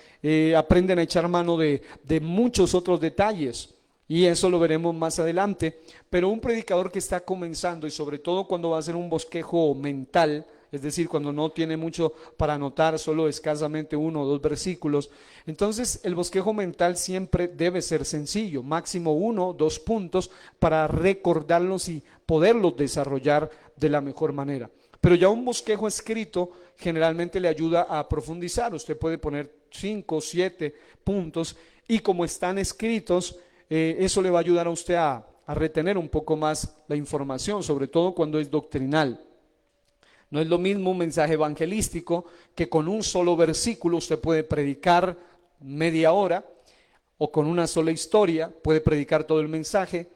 A: aprenden a echar mano de muchos otros detalles, y eso lo veremos más adelante. Pero un predicador que está comenzando, y sobre todo cuando va a hacer un bosquejo mental, es decir, cuando no tiene mucho para anotar, solo escasamente 1 o 2 versículos, entonces el bosquejo mental siempre debe ser sencillo, máximo 1 o 2 puntos para recordarlos y poderlos desarrollar de la mejor manera. Pero ya un bosquejo escrito generalmente le ayuda a profundizar. Usted puede poner 5 o 7 puntos, y como están escritos, eso le va a ayudar a usted a retener un poco más la información, sobre todo cuando es doctrinal. No es lo mismo un mensaje evangelístico, que con un solo versículo usted puede predicar media hora, o con una sola historia puede predicar todo el mensaje,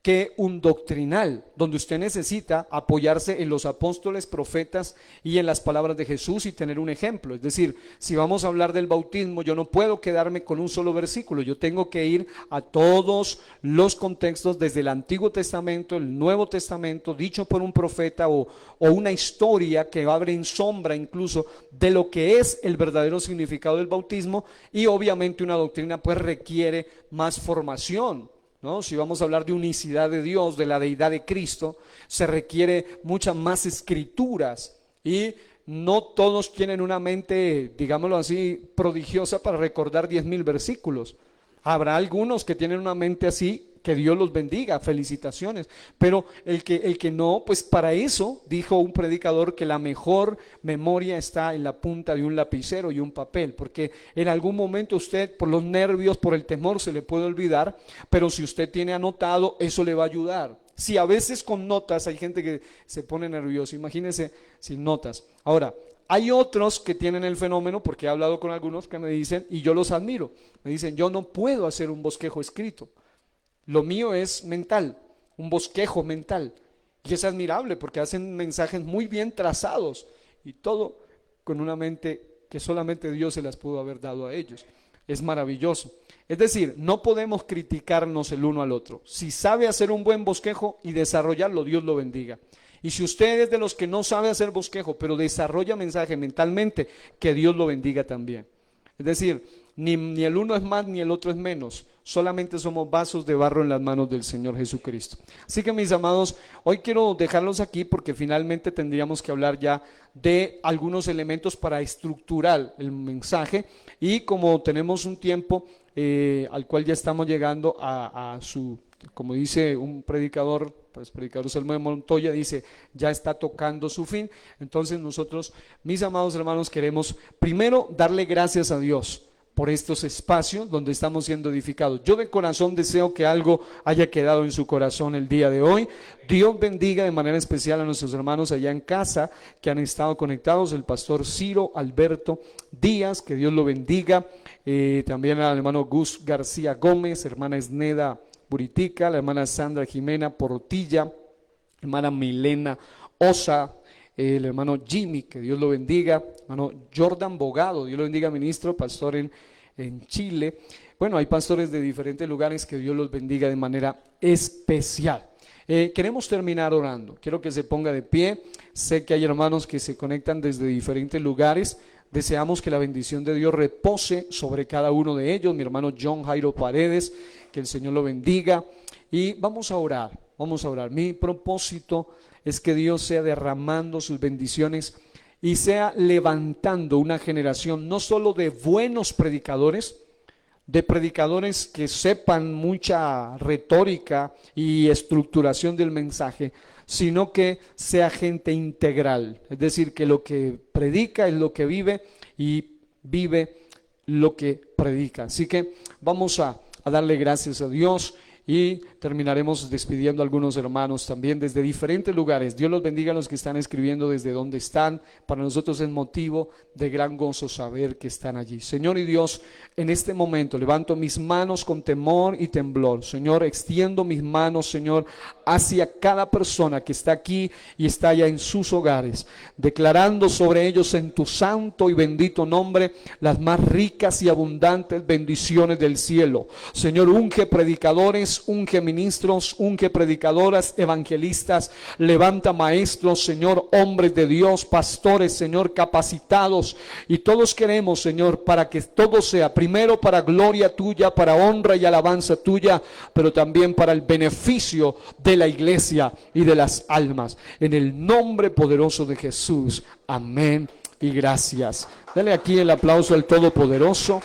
A: que un doctrinal, donde usted necesita apoyarse en los apóstoles, profetas y en las palabras de Jesús, y tener un ejemplo. Es decir, si vamos a hablar del bautismo, yo no puedo quedarme con un solo versículo, yo tengo que ir a todos los contextos, desde el Antiguo Testamento, el Nuevo Testamento, dicho por un profeta, o una historia que abre en sombra incluso de lo que es el verdadero significado del bautismo. Y obviamente una doctrina pues requiere más formación, ¿no? Si vamos a hablar de unicidad de Dios, de la deidad de Cristo, se requiere muchas más escrituras, y no todos tienen una mente, digámoslo así, prodigiosa para recordar 10,000 versículos. Habrá algunos que tienen una mente así, que Dios los bendiga, felicitaciones. Pero el que no, pues para eso dijo un predicador que la mejor memoria está en la punta de un lapicero y un papel, porque en algún momento usted, por los nervios, por el temor, se le puede olvidar, pero si usted tiene anotado, eso le va a ayudar. Si a veces con notas, hay gente que se pone nervioso, imagínense sin notas. Ahora, hay otros que tienen el fenómeno, porque he hablado con algunos que me dicen, y yo los admiro, me dicen: yo no puedo hacer un bosquejo escrito, lo mío es mental, un bosquejo mental. Y es admirable, porque hacen mensajes muy bien trazados, y todo con una mente que solamente Dios se las pudo haber dado a ellos. Es maravilloso. Es decir, no podemos criticarnos el uno al otro. Si sabe hacer un buen bosquejo y desarrollarlo, Dios lo bendiga. Y si usted es de los que no sabe hacer bosquejo, pero desarrolla mensaje mentalmente, que Dios lo bendiga también. Es decir, ni el uno es más ni el otro es menos, solamente somos vasos de barro en las manos del Señor Jesucristo. Así que, mis amados, hoy quiero dejarlos aquí, porque finalmente tendríamos que hablar ya de algunos elementos para estructurar el mensaje, y como tenemos un tiempo al cual ya estamos llegando a su, como dice un predicador, pues predicador Salmo de Montoya, dice: ya está tocando su fin. Entonces nosotros, mis amados hermanos, queremos primero darle gracias a Dios por estos espacios donde estamos siendo edificados. Yo de corazón deseo que algo haya quedado en su corazón el día de hoy. Dios bendiga de manera especial a nuestros hermanos allá en casa que han estado conectados, el pastor Ciro Alberto Díaz, que Dios lo bendiga. También al hermano Gus García Gómez, hermana Esneda Buritica, la hermana Sandra Jimena Portilla, hermana Milena Osa, el hermano Jimmy, que Dios lo bendiga, hermano Jordan Bogado, Dios lo bendiga, ministro, pastor en Chile. Bueno, hay pastores de diferentes lugares, que Dios los bendiga de manera especial. Queremos terminar orando. Quiero que se ponga de pie. Sé que hay hermanos que se conectan desde diferentes lugares. Deseamos que la bendición de Dios repose sobre cada uno de ellos. Mi hermano John Jairo Paredes, que el Señor lo bendiga. Y vamos a orar, vamos a orar. Mi propósito es que Dios sea derramando sus bendiciones y sea levantando una generación no solo de buenos predicadores, de predicadores que sepan mucha retórica y estructuración del mensaje, sino que sea gente integral, es decir, que lo que predica es lo que vive y vive lo que predica. Así que vamos a darle gracias a Dios y terminaremos despidiendo a algunos hermanos también desde diferentes lugares. Dios los bendiga a los que están escribiendo desde donde están. Para nosotros es motivo de gran gozo saber que están allí. Señor y Dios, en este momento levanto mis manos con temor y temblor. Señor, extiendo mis manos, Señor, hacia cada persona que está aquí y está allá en sus hogares, declarando sobre ellos en tu santo y bendito nombre las más ricas y abundantes bendiciones del cielo. Señor, unge predicadores, unge ministros, unge predicadoras, evangelistas, levanta maestros, Señor, hombres de Dios, pastores, Señor, capacitados, y todos queremos, Señor, para que todo sea primero para gloria tuya, para honra y alabanza tuya, pero también para el beneficio de la iglesia y de las almas. En el nombre poderoso de Jesús, amén y gracias. Dale aquí el aplauso al Todopoderoso.